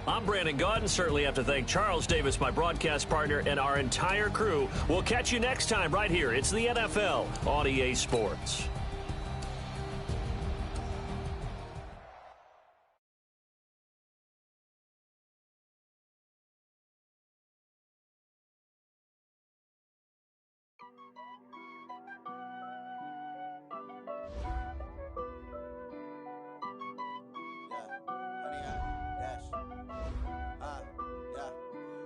I'm Brandon Gaudin. Certainly have to thank Charles Davis, my broadcast partner, and our entire crew. We'll catch you next time right here. It's the NFL on EA Sports.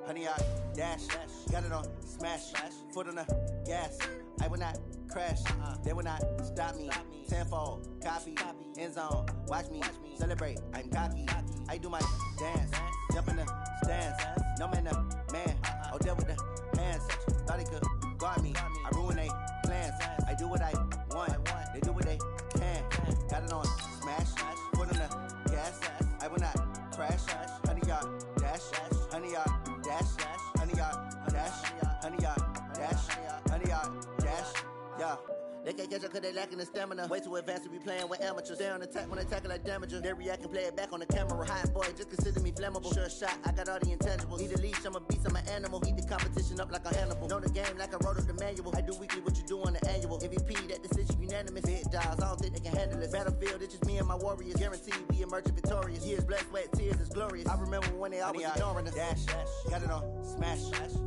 Honey, I dash, got it on smash, foot on the gas. I will not crash, they will not stop me. Tenfold, copy, end zone, watch me celebrate. I'm cocky, I do my dance, jump in the stands. No man, man, oh deal with the hands. Thought he could guard me, I ruin they plans. I do what I want, they do what they can. Got it on smash, foot on the gas. I will not crash, honey, y'all dash, honey, y'all dash, honey, y'all dash, honey, y'all dash, honey, y'all dash, yeah. They can't catch up cause they lacking the stamina. Way too advanced to be playing with amateurs. Stay on attack when they tackle like damager. They react and play it back on the camera. Hot boy, just consider me flammable. Sure shot, I got all the intangibles. Need a leash, I'm a beast, I'm an animal. Heat the competition up like a Hannibal. Know the game like I wrote up the manual. I do weekly what you do on the annual. MVP, that decision unanimous. Hit dials, I don't think they can handle it. Battlefield, it's just me and my warriors. Guaranteed we emerging victorious. Years, blood, sweat, tears, is glorious. I remember when they always ignoring us. Dash, got it on smash,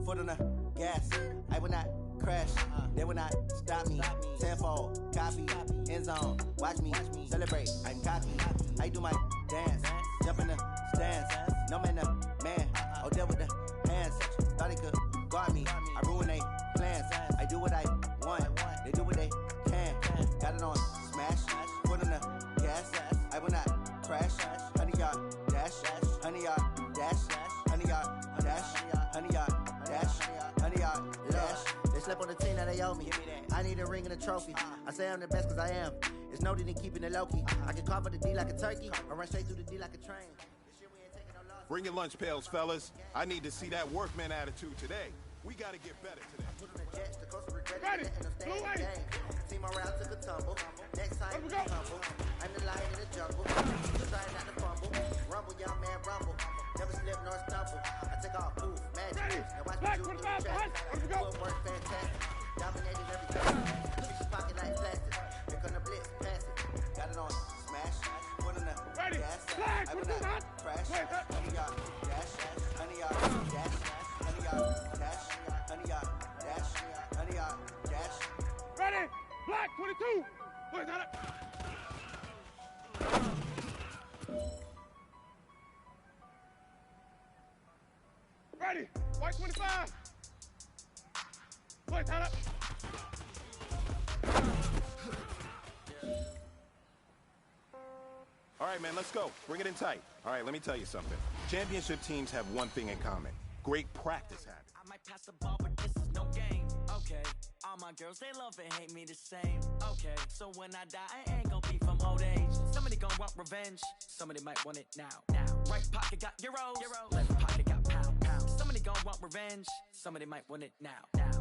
foot on the gas. I will not crash, they will not stop me. Tenfold, copy, end zone, watch me celebrate. I'm cocky, I do my dance, jump in the stands. No man, man, oh deal with the hands. Thought he could guard me, I ruin they plans. I do what I want, they do what they can. Got it on smash, foot on the gas. I will not crash, honey, y'all dash, honey, y'all dash, honey, y'all dash, honey, y'all dash, honey, y'all dash. They slept on the team that they owe me. I need a ring and a trophy. I say I'm the best cause I am. It's no need in keeping it low-key. I can carve for the D like a turkey or run straight through the D like a train. Bring your lunch pails, fellas. I need to see that workman attitude today. We got to get better today. Ready? Blue way. Team morale took a tumble. Next time we tumble. I'm the lion in the jungle. Trying not to fumble. Rumble, young man, rumble. Never slip nor stumble. I take off, move, magic. Ready? Now watch Black me do 45 the behind. track. Let's go. Footwork fantastic. Dominated everything. Keep his pocket like plastic. Here come the blitz, pass it. Got it on smash. Foot on the Ready? gas. Black I will 45. not crash. Wait, Honey, y'all dash. Honey, y'all dash. Honey, y'all dash. Honey, y'all dash. Honey, y'all dash. Ready? Black 22. Wait, got it. Ready? White 25. Wait, got it. All right, man, let's go. Bring it in tight. All right, let me tell you something. Championship teams have one thing in common. Great practice habits. I might pass the ball, but this is no game. Okay. All my girls, they love and hate me the same. Okay. So when I die, I ain't gonna be from old age. Somebody gonna want revenge. Somebody might want it now. Right pocket got euros. Left pocket got pound. Somebody gonna want revenge. Somebody might want it now.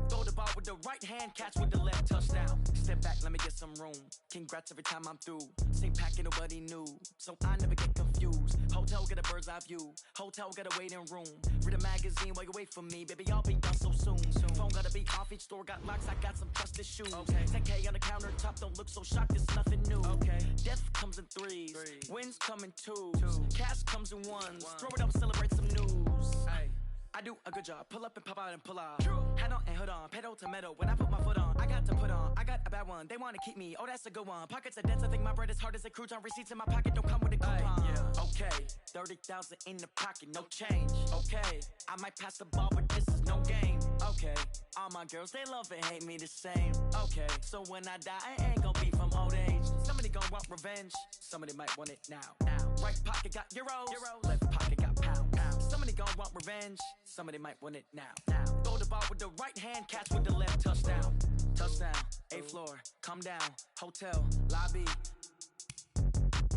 Throw the ball with the right hand, catch with the left, touchdown. Step back, let me get some room. Congrats every time I'm through. Same packet, nobody knew. So I never get confused. Hotel, get a bird's eye view. Hotel, get a waiting room. Read a magazine while you wait for me. Baby, I'll be done so soon. Phone gotta be off, each store got locks. I got some trusted shoes. Okay. 10K on the countertop, don't look so shocked, it's nothing new. Okay. Death comes in threes. Wins come in twos. Cash comes in ones. Throw it up, celebrate some news. Ay. I do a good job. Pull up and pop out and pull out. Head on and hood on. Pedal to metal. When I put my foot on, I got to put on. I got a bad one. They want to keep me. Oh, that's a good one. Pockets are dense. I think my bread is hard as a crouton. Receipts in my pocket don't come with a coupon. Yeah. Okay. 30,000 in the pocket. No change. Okay. I might pass the ball, but this is no game. Okay. All my girls, they love and hate me the same. Okay. So when I die, I ain't gonna be from old age. Somebody gonna want revenge. Somebody might want it now. Right pocket got euros. Left pocket got pound. Somebody gonna want revenge. Somebody might want it now. Throw the the ball with the right hand, catch with the left, touchdown. Touchdown, 8th floor, come down, hotel, lobby.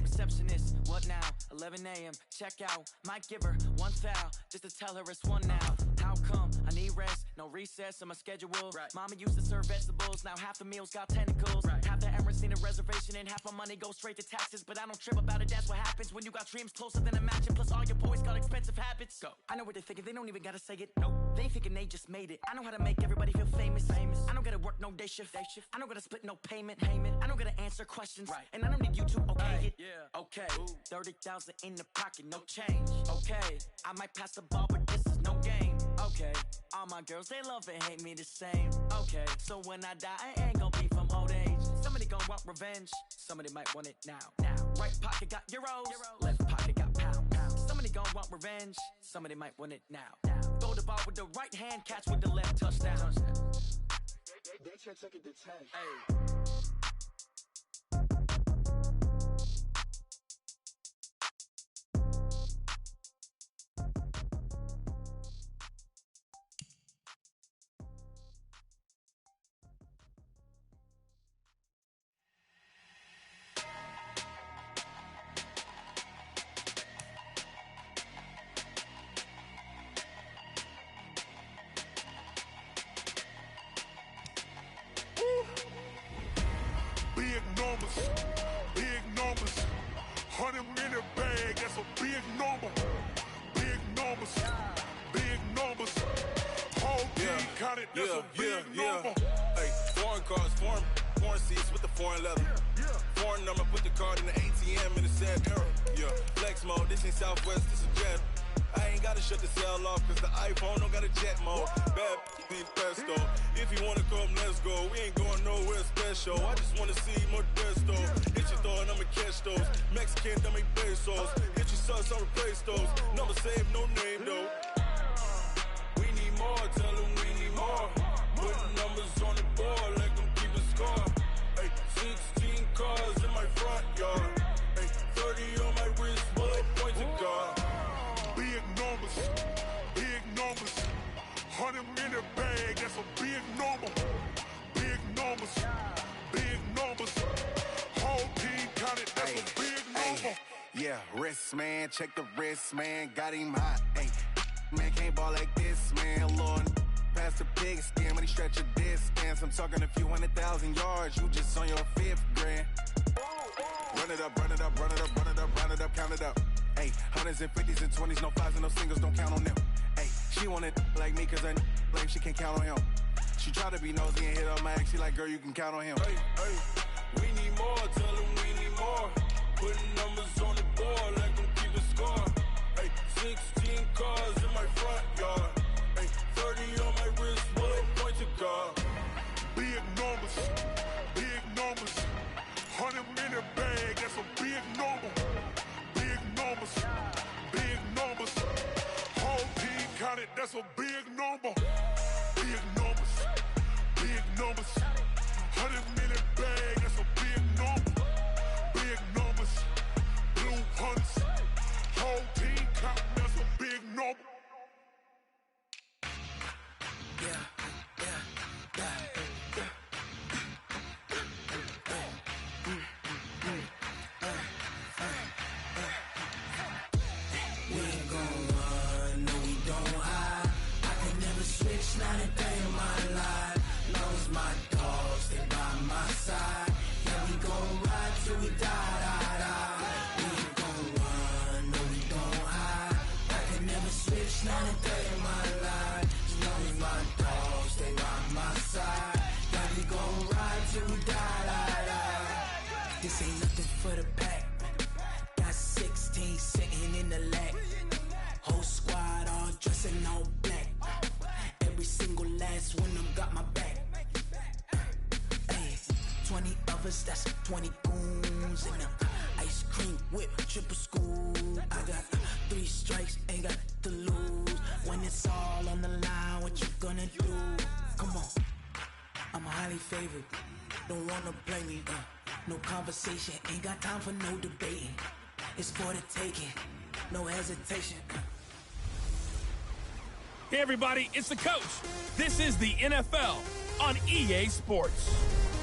Receptionist, what now? 11 a.m., check out. Might give her one foul, just to tell her it's one now. How come? I need rest, no recess on my schedule. Right. Mama used to serve vegetables, now half the meals got tentacles. Right. Half the Emirates need a reservation and half my money goes straight to taxes. But I don't trip about it, that's what happens when you got dreams closer than a mansion. Plus all your boys got expensive habits. Go. I know what they're thinking, they don't even gotta say it. Nope. They ain't thinking they just made it. I know how to make everybody feel famous. I don't gotta work no day shift. I don't gotta split no payment. I don't gotta answer questions. Right. And I don't need you to okay it. Yeah. Okay. 30,000 in the pocket, no change. Okay. I might pass the ball, but this is no game. Okay. All my girls, they love and hate me the same. Okay. So when I die, I ain't gonna be from old age. Somebody gon' want revenge. Somebody might want it now. Right pocket got euros. Left pocket got pounds. Somebody gon' want revenge. Somebody might want it now. Throw the ball with the right hand, catch with the left, touchdown. They check it to 10. Hey. Big numbers, 100-minute bag, that's a big number. Big numbers, big numbers. Whole team counted, that's a big number. Hey, foreign cars, foreign seats with the foreign leather. Foreign number, put the card in the ATM in the sad era. Yeah, flex mode, this ain't Southwest, this is Jet. I ain't gotta shut the cell off, cause the iPhone don't got a jet mode. Bad need pesto. If you wanna come, let's go. We ain't going nowhere special. I just wanna see more desto. Hit your throw and I'ma catch those. Mexican, don't make pesos. Hit your sauce, I'll replace those. Number save, no name though. We need more, tell them we need more. Put numbers on the board, let them keep a score. Hey, 16 cars in my front yard. Hey, 30 on my wrist, bullet pointed car. Big numbers, 100-minute bag, that's a big number. Big numbers, big numbers. Whole team counted, that's a big number. Yeah, wrist man, check the wrist man, got him hot. Ay, man can't ball like this, man. Lord, past the pig skin when he stretch a distance. I'm talking a few 100,000 yards, you just on your 5th grand. Run it up, run it up, run it up, run it up, run it up, count it up. Ay, 100s and 50s and 20s, no 5s and no singles, don't count on them. Ay, she want it like me cause I blame she can't count on him. She try to be nosy and hit up my ex, she like, girl, you can count on him. Hey, we need more, tell them we need more. Putting numbers on the board, let them keep a score. Hey, 16 cars in my front yard. Hey, 30 on my wrist, bullet pointed car. Big numbers, 100-minute bag, that's a big number. Big numbers. Whole team counted, that's a big number. Big numbers. 100-minute bag, that's a big number. Big numbers. Blue hunts. Whole team counting, that's a big number. Not a day in my life. Knows my dogs, stay by my side. Yeah, we gon' ride till we die. We ain't gon' run, no, we don't hide. I can never switch, not a day in my life. Knows my dogs, stay by my side. Yeah, we gon' ride till we die. This ain't nothing for the pack. Got 16 sitting in the lag. Whole squad all dressing all black. Every single last one of them got my back. Ay, 20 of us, that's 20 goons. And ice cream whip, triple scoop. I got 3 strikes, ain't got to lose. When it's all on the line, what you gonna do? Come on, I'm highly favored. Don't wanna play me, no conversation. Ain't got time for no debating. It's for the taking, no hesitation. Hey, everybody, it's the coach. This is the NFL on EA Sports.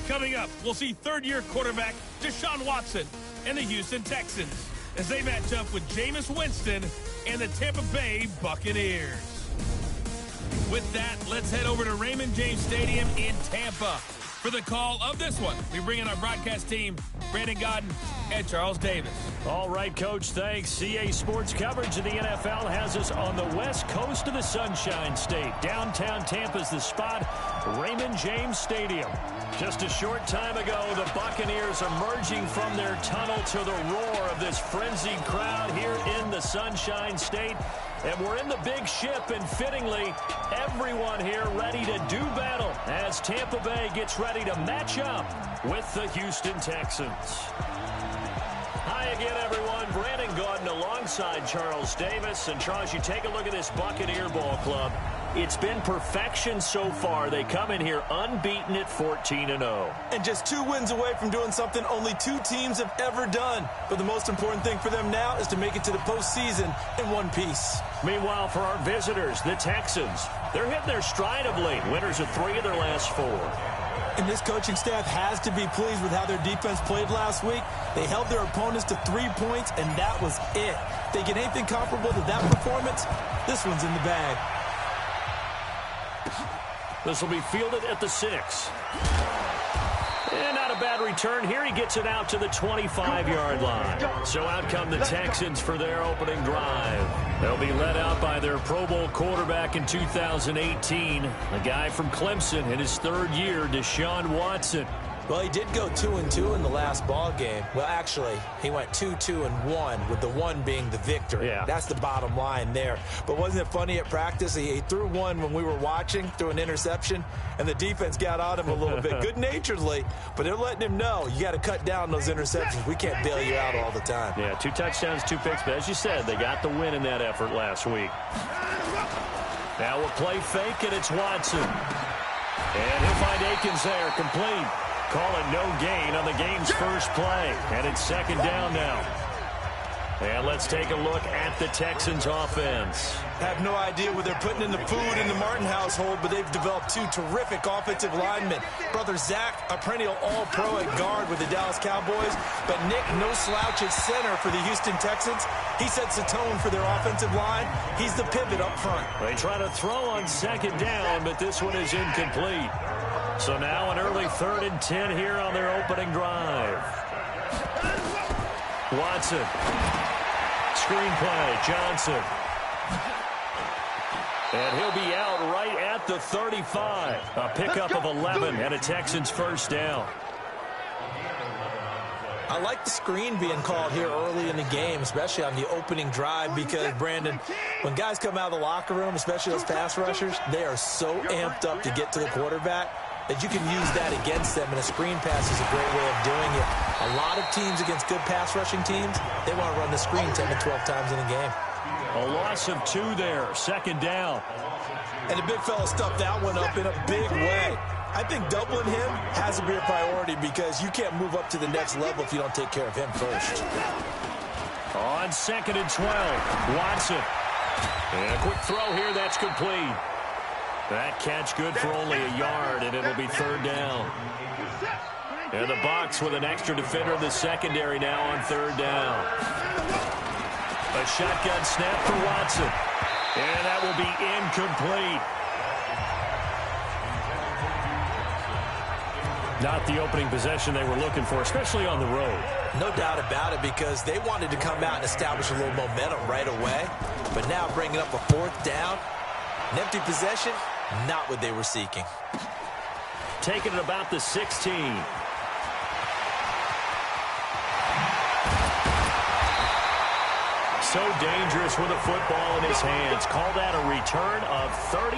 Coming up, we'll see third-year quarterback Deshaun Watson and the Houston Texans as they match up with Jameis Winston and the Tampa Bay Buccaneers. With that, let's head over to Raymond James Stadium in Tampa for the call of this one. We bring in our broadcast team, Brandon Godden and Charles Davis. All right, Coach, thanks. EA Sports coverage of the NFL has us on the west coast of the Sunshine State. Downtown Tampa's the spot, Raymond James Stadium. Just a short time ago, the Buccaneers emerging from their tunnel to the roar of this frenzied crowd here in the Sunshine State. And we're in the big ship, and fittingly, everyone here ready to do battle as Tampa Bay gets ready to match up with the Houston Texans. Hi again, everyone. Brandon Godden alongside Charles Davis. And Charles, you take a look at this Buccaneer ball club. It's been perfection so far. They come in here unbeaten at 14-0. And just 2 wins away from doing something only 2 teams have ever done. But the most important thing for them now is to make it to the postseason in one piece. Meanwhile, for our visitors, the Texans, they're hitting their stride of late. Winners of 3 of their last 4. And this coaching staff has to be pleased with how their defense played last week. They held their opponents to 3 points, and that was it. If they get anything comparable to that performance, this one's in the bag. This will be fielded at the 6. And not a bad return here. He gets it out to the 25-yard line. So out come the Texans for their opening drive. They'll be led out by their Pro Bowl quarterback in 2018, a guy from Clemson in his 3rd year, Deshaun Watson. Well, he did go 2-2 in the last ball game. Well, actually, he went 2-2-1, with the 1 being the victory. Yeah. That's the bottom line there. But wasn't it funny at practice? He threw one when we were watching, threw an interception, and the defense got on him a little bit, good-naturedly. But they're letting him know, you got to cut down those interceptions. We can't bail you out all the time. Yeah, 2 touchdowns, 2 picks. But as you said, they got the win in that effort last week. Now we'll play fake, and it's Watson. And he'll find Akins there, complete. Call it no gain on the game's first play. And it's 2nd down now. And let's take a look at the Texans offense. I have no idea what they're putting in the food in the Martin household, but they've developed 2 terrific offensive linemen. Brother Zach, a perennial all-pro at guard with the Dallas Cowboys, but Nick, no slouch at center for the Houston Texans. He sets the tone for their offensive line. He's the pivot up front. They try to throw on 2nd down, but this one is incomplete. So now an early 3rd and 10 here on their opening drive. Watson. Screenplay, Johnson. And he'll be out right at the 35. A pickup of 11 and a Texans first down. I like the screen being called here early in the game, especially on the opening drive, because, Brandon, when guys come out of the locker room, especially those pass rushers, they are so amped up to get to the quarterback that you can use that against them, and a screen pass is a great way of doing it. A lot of teams against good pass rushing teams, they want to run the screen 10 to 12 times in a game. A loss of 2 there, 2nd down. And the big fella stuffed that one up in a big way. I think doubling him has to be a priority, because you can't move up to the next level if you don't take care of him first. On 2nd and 12, Watson. And a quick throw here, that's complete. That catch good for only a yard, and it'll be 3rd down. And the Bucs with an extra defender in the secondary now on 3rd down. A shotgun snap for Watson. And that will be incomplete. Not the opening possession they were looking for, especially on the road. No doubt about it, because they wanted to come out and establish a little momentum right away. But now bringing up a 4th down, an empty possession, not what they were seeking. Taking it about the 16. So dangerous with a football in his hands. Call that a return of 38.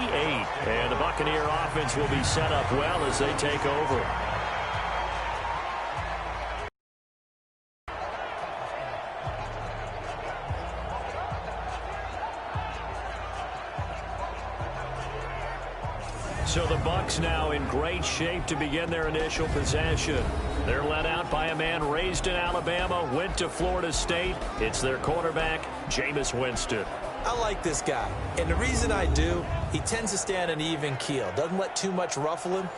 And the Buccaneer offense will be set up well as they take over. So the Bucs now in great shape to begin their initial possession. They're led out by a man raised in Alabama, went to Florida State. It's their quarterback, Jameis Winston. I like this guy. And the reason I do, he tends to stay on an even keel. Doesn't let too much ruffle him.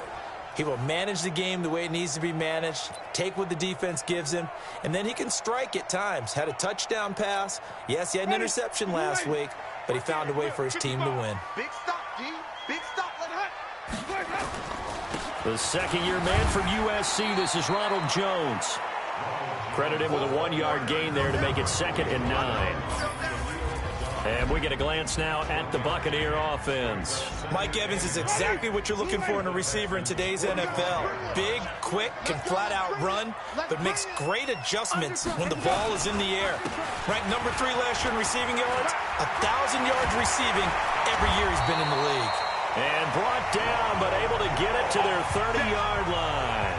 He will manage the game the way it needs to be managed, take what the defense gives him, and then he can strike at times. Had a touchdown pass. Yes, he had an interception last week, but he found a way for his team to win. Big stop, G. Big stop. The second-year man from USC, this is Ronald Jones. Credited with a 1-yard gain there to make it 2nd and 9. And we get a glance now at the Buccaneer offense. Mike Evans is exactly what you're looking for in a receiver in today's NFL. Big, quick, can flat-out run, but makes great adjustments when the ball is in the air. Ranked number 3 last year in receiving yards, 1,000 yards receiving every year he's been in the league. And brought down, but able to get it to their 30-yard line.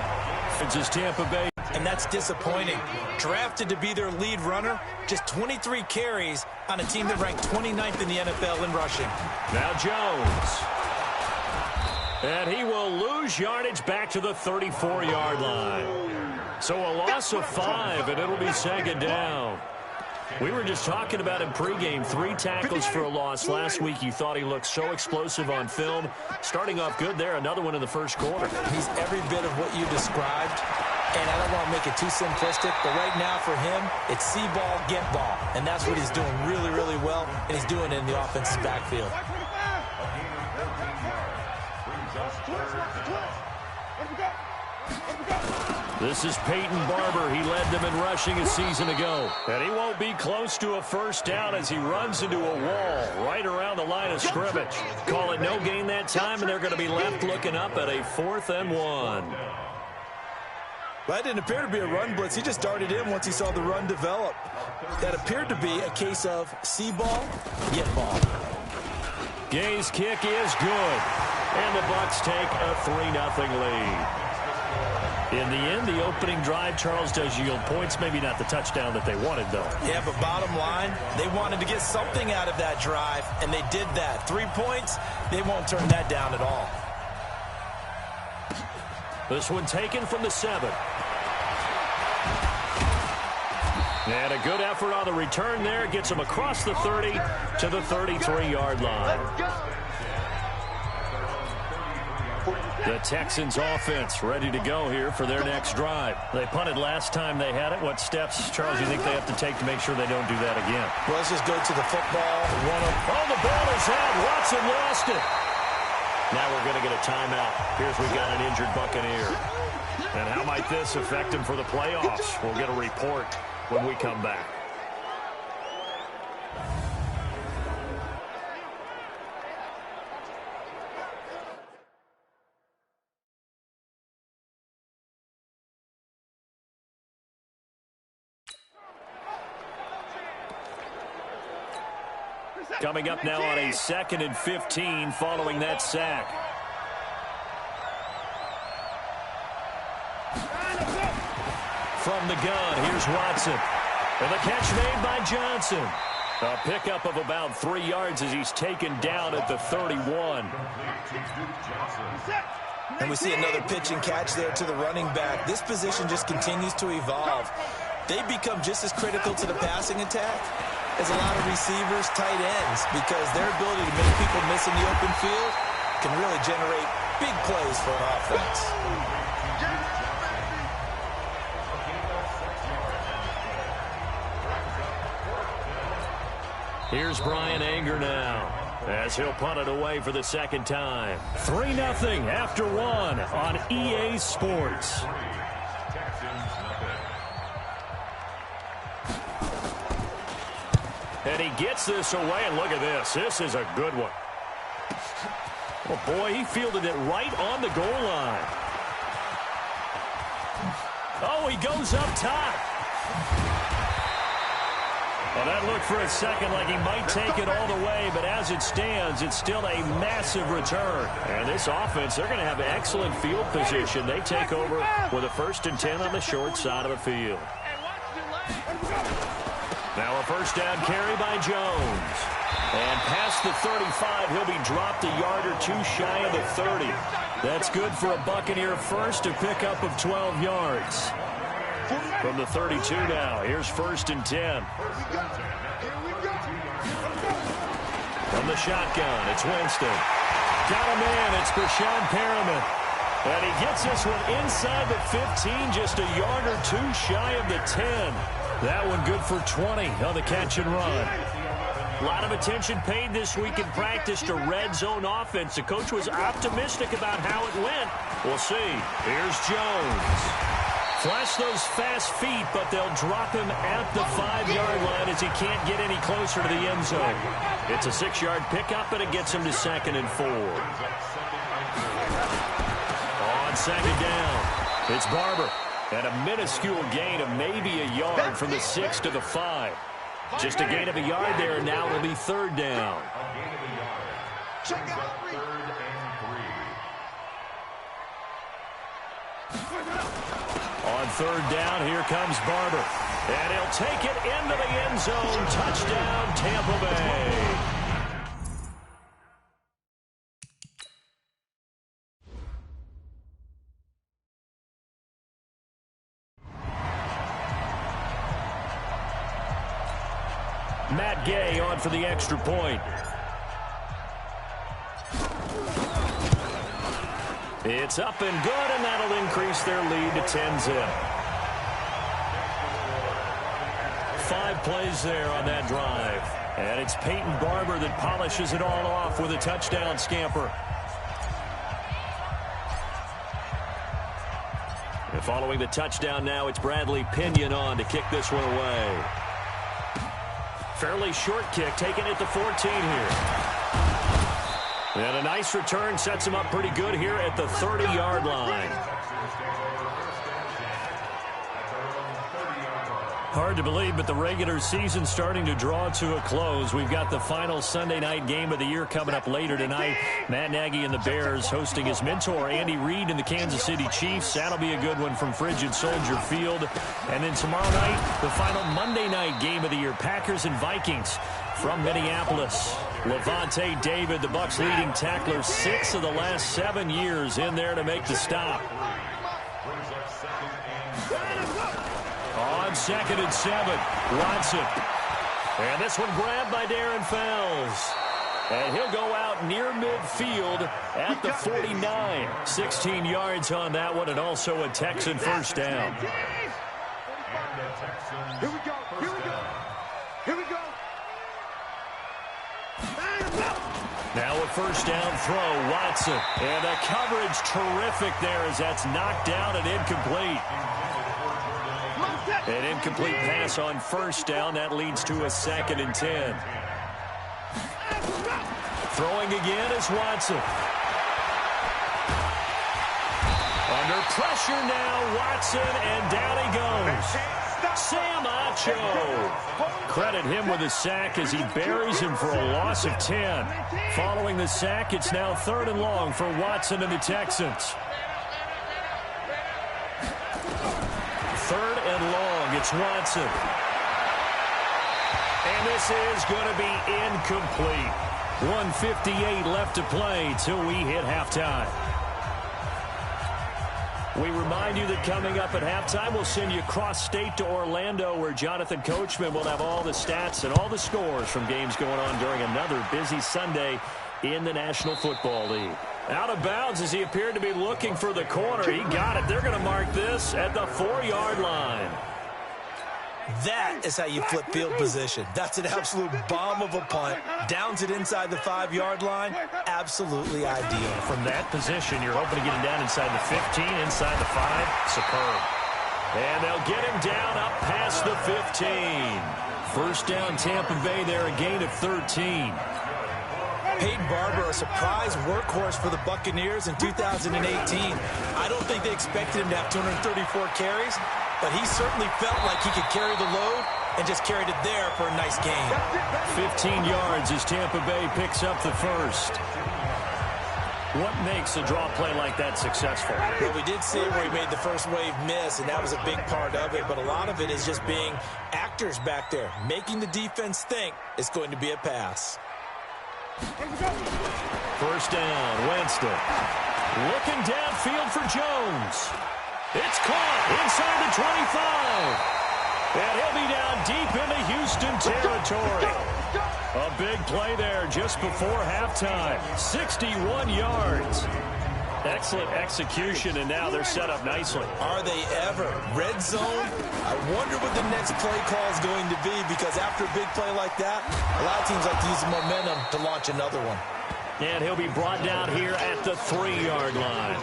It's his Tampa Bay. And that's disappointing. Drafted to be their lead runner, just 23 carries on a team that ranked 29th in the NFL in rushing. Now Jones. And he will lose yardage back to the 34-yard line. So a loss of 5, and it'll be 2nd down. We were just talking about him pregame. 3 tackles for a loss. Last week you thought he looked so explosive on film. Starting off good there. Another one in the first quarter. He's every bit of what you described. And I don't want to make it too simplistic, but right now for him, it's see ball, get ball. And that's what he's doing really, really well, and he's doing it in the offense's backfield. This is Peyton Barber. He led them in rushing a season ago. And he won't be close to a first down as he runs into a wall right around the line of scrimmage. Call it no gain that time, and they're going to be left looking up at a 4th and 1. That didn't appear to be a run blitz. He just darted in once he saw the run develop. That appeared to be a case of see ball, get ball. Gay's kick is good. And the Bucs take a 3-0 lead. In the end, the opening drive, Charles, does yield points. Maybe not the touchdown that they wanted, though. Yeah, but bottom line, they wanted to get something out of that drive, and they did that. 3 points, they won't turn that down at all. This one taken from the 7. And a good effort on the return there. Gets him across the 30 to the 33-yard line. The Texans offense ready to go here for their next drive. They punted last time they had it. What steps, Charles, do you think they have to take to make sure they don't do that again? Well, let's just go to the football. Oh, the ball is out. Watson lost it. Now we're going to get a timeout. Here's we got an injured Buccaneer. And how might this affect him for the playoffs? We'll get a report when we come back. Coming up now on a 2nd and 15 following that sack. From the gun, here's Watson. And the catch made by Johnson. A pickup of about 3 yards as he's taken down at the 31. And we see another pitch and catch there to the running back. This position just continues to evolve. They become just as critical to the passing attack as a lot of receivers, tight ends, because their ability to make people miss in the open field can really generate big plays for an offense. Here's Brian Anger now as he'll punt it away for the 2nd time. 3-0 after 1 on EA Sports. And he gets this away, and look at this. This is a good one. Oh, boy, he fielded it right on the goal line. Oh, he goes up top. Well, that looked for a second like he might take it all the way, but as it stands, it's still a massive return. And this offense, they're going to have excellent field position. They take over with a 1st and 10 on the short side of the field. Now a 1st down carry by Jones. And past the 35, he'll be dropped a yard or 2 shy of the 30. That's good for a Buccaneer first, a pickup of 12 yards. From the 32 now, here's 1st and 10. From the shotgun, it's Winston. Got a man, it's Brashad Perriman. And he gets this one inside the 15, just a yard or two shy of the 10. That one good for 20 on the catch and run. A lot of attention paid this week in practice to red zone offense. The coach was optimistic about how it went. We'll see. Here's Jones. Flash those fast feet, but they'll drop him at the 5-yard line as he can't get any closer to the end zone. It's a 6-yard pickup, and it gets him to 2nd and 4. On 2nd down, it's Barber. And a minuscule gain of maybe a yard from the 6 to the 5. Just a gain of a yard there, and now it'll be 3rd down. Check out 3rd and 3. On 3rd down, here comes Barber. And he'll take it into the end zone. Touchdown, Tampa Bay. Matt Gay on for the extra point. It's up and good, and that'll increase their lead to 10-zip. 5 plays there on that drive. And it's Peyton Barber that polishes it all off with a touchdown scamper. And following the touchdown now, it's Bradley Pinion on to kick this one away. Fairly short kick, taken at the 14 here. And a nice return sets him up pretty good here at the 30-yard line. Hard to believe, but the regular season's starting to draw to a close. We've got the final Sunday night game of the year coming up later tonight. Matt Nagy and the Bears hosting his mentor, Andy Reid, and the Kansas City Chiefs. That'll be a good one from Frigid Soldier Field. And then tomorrow night, the final Monday night game of the year, Packers and Vikings from Minneapolis. Levante David, the Bucs' leading tackler, 6 of the last 7 years in there to make the stop. On 2nd and 7, Watson. And this one grabbed by Darren Fells. And he'll go out near midfield at the 49. 16 yards on that one, and also a Texan first down. Here we go. Here we go. Here we go. Now a first down throw, Watson. And the coverage terrific there as that's knocked down and incomplete. An incomplete pass on first down. That leads to a 2nd and 10. Throwing again is Watson. Under pressure now, Watson, and down he goes. Sam Acho. Credit him with a sack as he buries him for a loss of 10. Following the sack, it's now 3rd and long for Watson and the Texans. 3rd and long, it's Watson. And this is going to be incomplete. 1:58 left to play till we hit halftime. We remind you that coming up at halftime, we'll send you cross-state to Orlando, where Jonathan Coachman will have all the stats and all the scores from games going on during another busy Sunday in the National Football League. Out of bounds as he appeared to be looking for the corner. He got it. They're going to mark this at the 4-yard line. That is how you flip field position. That's an absolute bomb of a punt. Downs it inside the 5-yard line. Absolutely ideal. From that position, you're hoping to get him down inside the 15, inside the 5. Superb. And they'll get him down up past the 15. First down, Tampa Bay there, a gain of 13. Peyton Barber, a surprise workhorse for the Buccaneers in 2018. I don't think they expected him to have 234 carries, but he certainly felt like he could carry the load and just carried it there for a nice gain. 15 yards as Tampa Bay picks up the first. What makes a draw play like that successful? Well, we did see where he made the first wave miss, and that was a big part of it, but a lot of it is just being actors back there, making the defense think it's going to be a pass. First down, Winston. Looking downfield for Jones. It's caught inside the 25. And he'll be down deep into Houston territory. A big play there just before halftime. 61 yards. Excellent execution, and now they're set up nicely. Are they ever? Red zone? I wonder what the next play call is going to be, because after a big play like that, a lot of teams like to use the momentum to launch another one. And he'll be brought down here at the 3-yard line.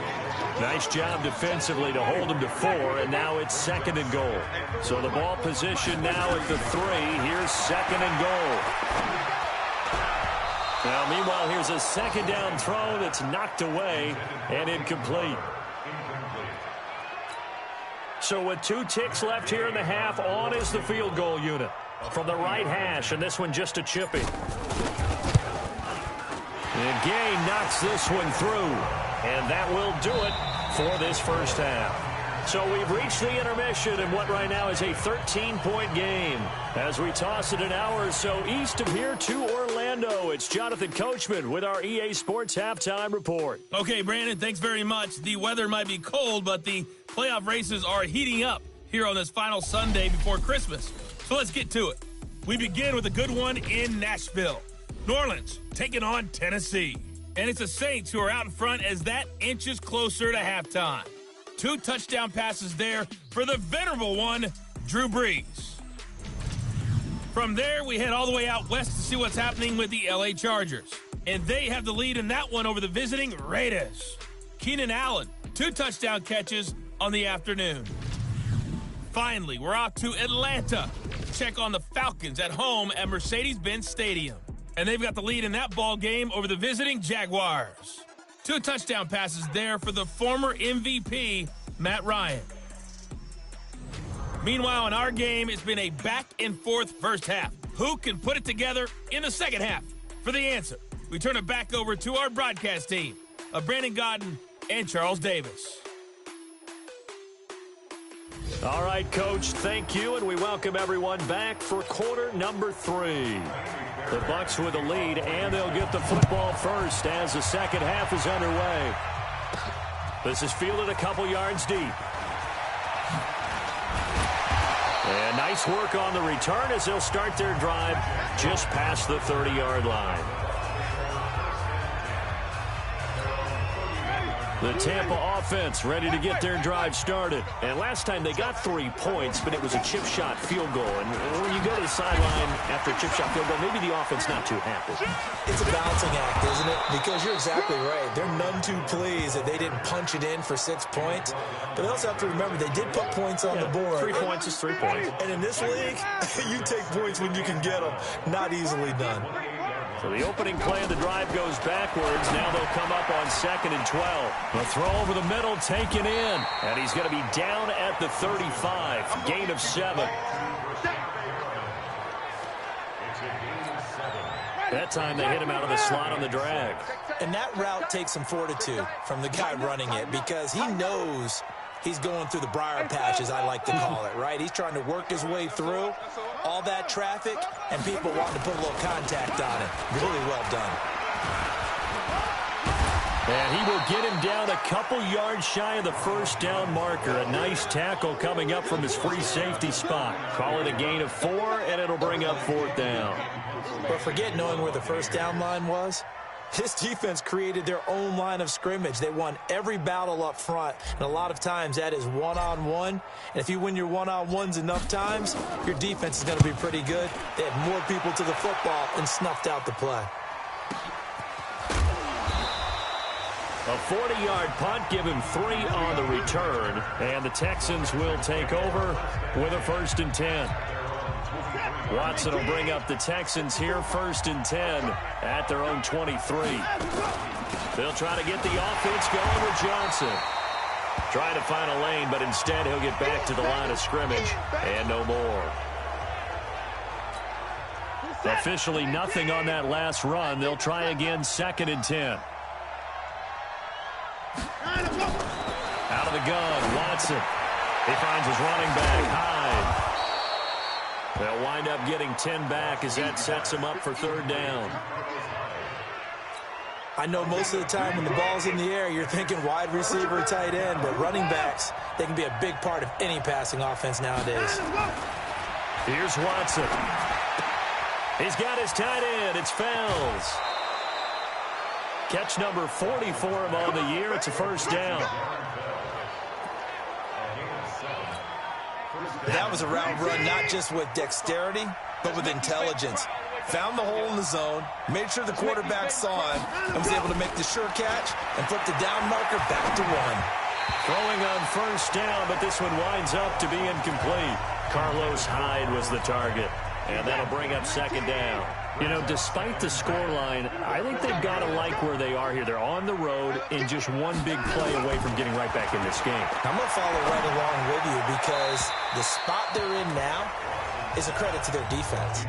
Nice job defensively to hold him to 4, and now it's 2nd and goal. So the ball position now at the 3. Here's 2nd and goal. Now, meanwhile, here's a 2nd down throw that's knocked away and incomplete. So with 2 ticks left here in the half, on is the field goal unit. From the right hash, and this one just a chippy. And Gay knocks this one through, and that will do it for this first half. So we've reached the intermission in what right now is a 13-point game. As we toss it an hour or so east of here to Orlando, it's Jonathan Coachman with our EA Sports Halftime Report. Okay, Brandon, thanks very much. The weather might be cold, but the playoff races are heating up here on this final Sunday before Christmas. So let's get to it. We begin with a good one in Nashville. New Orleans taking on Tennessee. And it's the Saints who are out in front as that inches closer to halftime. 2 touchdown passes there for the venerable one, Drew Brees. From there, we head all the way out west to see what's happening with the LA Chargers. And they have the lead in that one over the visiting Raiders. Keenan Allen, 2 touchdown catches on the afternoon. Finally, we're off to Atlanta. Check on the Falcons at home at Mercedes-Benz Stadium. And they've got the lead in that ball game over the visiting Jaguars. 2 touchdown passes there for the former MVP, Matt Ryan. Meanwhile, in our game, it's been a back-and-forth first half. Who can put it together in the second half? For the answer, we turn it back over to our broadcast team of Brandon Godden and Charles Davis. All right, Coach, thank you, and we welcome everyone back for quarter number 3. The Bucs with the lead, and they'll get the football first as the second half is underway. This is fielded a couple yards deep. And nice work on the return as they'll start their drive just past the 30-yard line. The Tampa offense ready to get their drive started. And last time they got 3 points, but it was a chip shot field goal. And when you go to the sideline after a chip shot field goal, maybe the offense not too happy. It's a balancing act, isn't it? Because you're exactly right. They're none too pleased that they didn't punch it in for 6 points. But they also have to remember they did put points on the board. 3 points is 3 points. And in this league, you take points when you can get them. Not easily done. So the opening play of the drive goes backwards. Now they'll come up on 2nd and 12. The throw over the middle taken in. And he's going to be down at the 35. Gain of 7. That time they hit him out of the slot on the drag. And that route takes some fortitude from the guy running it, because he knows he's going through the briar patch, as I like to call it, right? He's trying to work his way through all that traffic and people wanting to put a little contact on it. Really well done. And he will get him down a couple yards shy of the first down marker. A nice tackle coming up from his free safety spot. Call it a gain of 4, and it'll bring up 4th down. But forget knowing where the first down line was. This defense created their own line of scrimmage. They won every battle up front, and a lot of times that is one-on-one. And if you win your one-on-ones enough times, your defense is going to be pretty good. They had more people to the football and snuffed out the play. A 40-yard punt, give him 3 on the return, and the Texans will take over with a 1st and 10. Watson will bring up the Texans here, 1st and 10 at their own 23. They'll try to get the offense going with Johnson. Trying to find a lane, but instead he'll get back to the line of scrimmage and no more. Officially nothing on that last run. They'll try again, 2nd and 10. Out of the gun, Watson. He finds his running back, Hyde. They'll wind up getting 10 back as that sets him up for 3rd down. I know most of the time when the ball's in the air, you're thinking wide receiver, tight end, but running backs, they can be a big part of any passing offense nowadays. Here's Watson. He's got his tight end. It's Fells. Catch number 40 for him on the year. It's a first down. That was a route run not just with dexterity, but with intelligence. Found the hole in the zone, made sure the quarterback saw him, and was able to make the sure catch and flip the down marker back to 1. Throwing on first down, but this one winds up to be incomplete. Carlos Hyde was the target, and that'll bring up second down. You know, despite the scoreline, I think they've got to like where they are here. They're on the road and just one big play away from getting right back in this game. I'm going to follow right along with you because the spot they're in now is a credit to their defense.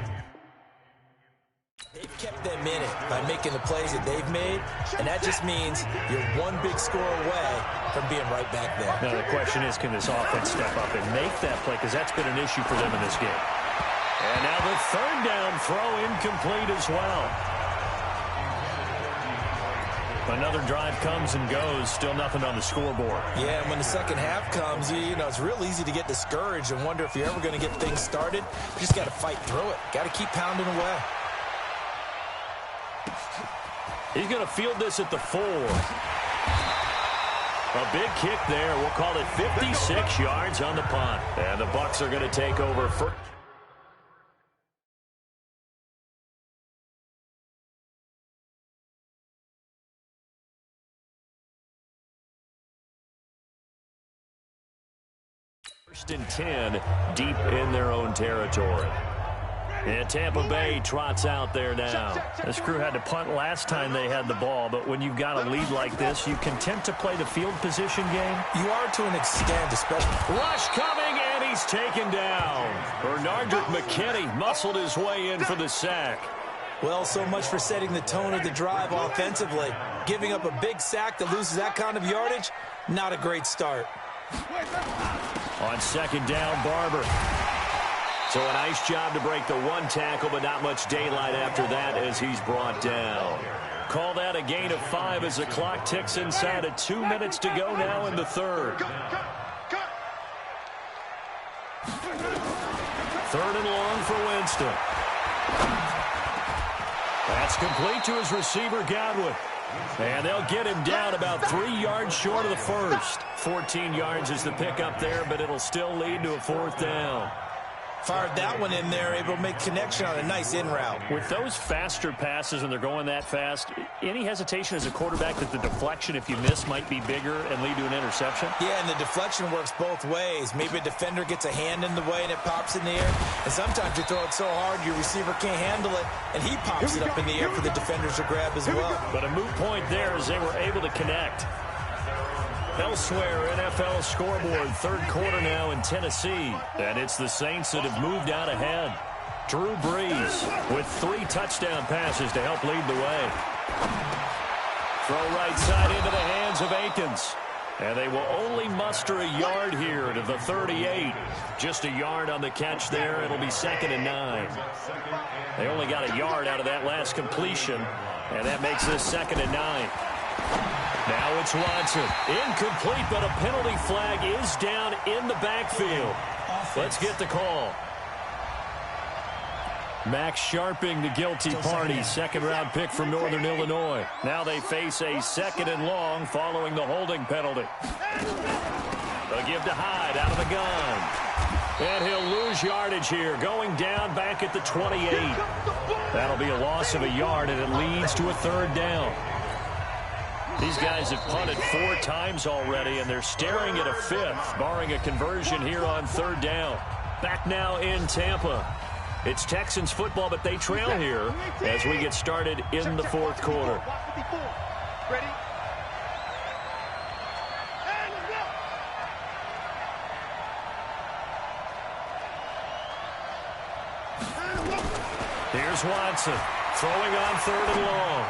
They've kept them in it by making the plays that they've made, and that just means you're one big score away from being right back there. Now, the question is, can this offense step up and make that play? Because that's been an issue for them in this game. And now the third down throw incomplete as well. Another drive comes and goes. Still nothing on the scoreboard. Yeah, and when the second half comes, you know, it's real easy to get discouraged and wonder if you're ever going to get things started. You just got to fight through it. Got to keep pounding away. He's going to field this at the 4. A big kick there. We'll call it 56 yards on the punt. And the Bucs are going to take over for... First and 10, deep in their own territory. And Tampa Bay trots out there now. This crew had to punt last time they had the ball, but when you've got a lead like this, you content to play the field position game? You are to an extent, especially. Rush coming, and he's taken down. Bernardrick McKinney muscled his way in for the sack. Well, so much for setting the tone of the drive offensively. Giving up a big sack that loses that kind of yardage, not a great start. On second down, Barber. So a nice job to break the one tackle, but not much daylight after that as he's brought down. Call that a gain of 5 as the clock ticks inside of 2 minutes to go now in the third. Third and long for Winston. That's complete to his receiver, Godwin. And they'll get him down about 3 yards short of the first. 14 yards is the pickup there, but it'll still lead to a fourth down. Fired that one in there, able to make connection on a nice in route. With those faster passes and they're going that fast, any hesitation as a quarterback that the deflection, if you miss, might be bigger and lead to an interception? Yeah, and the deflection works both ways. Maybe a defender gets a hand in the way and it pops in the air. And sometimes you throw it so hard your receiver can't handle it, and he pops it up in the air for the defenders to grab as well. But a moot point there as they were able to connect. Elsewhere, NFL scoreboard, third quarter now in Tennessee. And it's the Saints that have moved out ahead. Drew Brees with 3 touchdown passes to help lead the way. Throw right side into the hands of Akins. And they will only muster a yard here to the 38. Just a yard on the catch there. It'll be 2nd and 9. They only got a yard out of that last completion. And that makes this 2nd and 9. Now it's Watson. Incomplete, but a penalty flag is down in the backfield. Let's get the call. Max Sharping, the guilty party. Second-round pick from Northern Illinois. Now they face a 2nd and long following the holding penalty. They'll give to Hyde out of the gun. And he'll lose yardage here, going down back at the 28. That'll be a loss of a yard, and it leads to a 3rd down. These guys have punted 4 times already, and they're staring at a 5th, barring a conversion here on 3rd down. Back now in Tampa. It's Texans football, but they trail here as we get started in the 4th quarter. Ready? Here's Watson throwing on 3rd and long.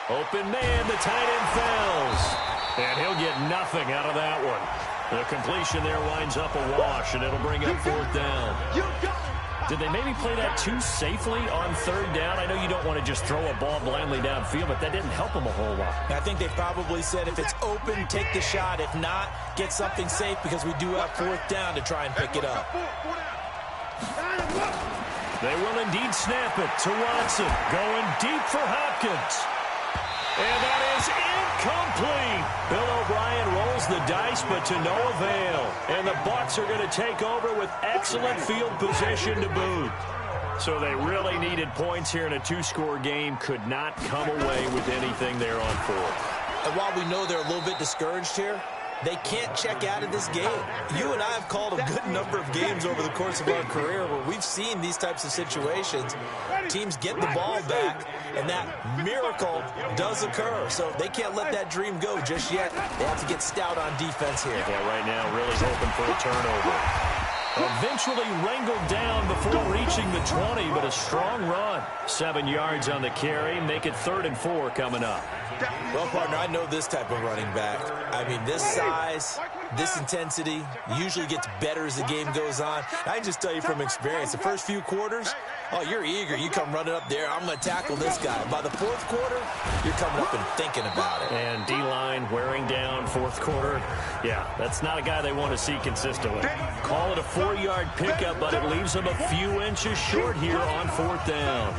Open man, the tight end Fells. And he'll get nothing out of that one. The completion there winds up a wash, and it'll bring up 4th down. Did they maybe play that too safely on 3rd down? I know you don't want to just throw a ball blindly downfield, but that didn't help them a whole lot. I think they probably said if it's open, take the shot. If not, get something safe because we do have 4th down to try and pick it up. They will indeed snap it to Watson. Going deep for Hopkins. And that is incomplete. Bill O'Brien rolls the dice, but to no avail. And the Bucs are going to take over with excellent field position to boot. So they really needed points here in a two-score game. Could not come away with anything there on fourth. And while we know they're a little bit discouraged here, they can't check out of this game. You and I have called a good number of games over the course of our career where we've seen these types of situations. Teams get the ball back, and that miracle does occur. So they can't let that dream go just yet. They have to get stout on defense here. Yeah, right now really hoping for a turnover. Eventually wrangled down before reaching the 20, but a strong run. 7 yards on the carry. Make it 3rd and 4 coming up. Well, partner, I know this type of running back. I mean, this size, this intensity usually gets better as the game goes on. I can just tell you from experience, the first few quarters, oh, you're eager. You come running up there, I'm going to tackle this guy. By the fourth quarter, you're coming up and thinking about it. And D-line wearing down fourth quarter. Yeah, that's not a guy they want to see consistently. Call it a 4-yard pickup, but it leaves them a few inches short here on 4th down.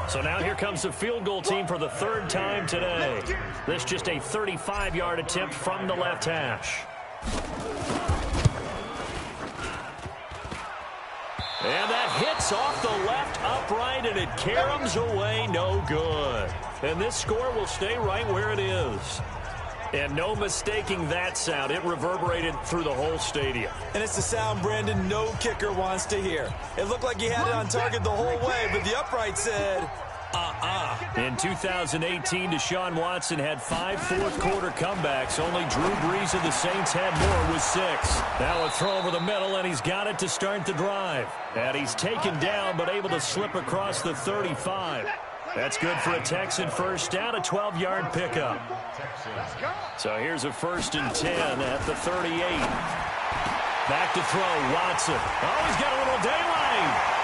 So now here comes the field goal team for the 3rd time today. This just a 35-yard attempt from the left hash. And that hits off the left upright, and it caroms away no good. And this score will stay right where it is. And no mistaking that sound. It reverberated through the whole stadium. And it's the sound Brandon no kicker wants to hear. It looked like he had it on target the whole way, but the upright said, In 2018, Deshaun Watson had 5 fourth-quarter comebacks. Only Drew Brees of the Saints had more with 6. Now a throw over the middle, and he's got it to start the drive. And he's taken down, but able to slip across the 35. That's good for a Texan first down, a 12-yard pickup. So here's a 1st and 10 at the 38. Back to throw, Watson. Oh, he's got a little daylight.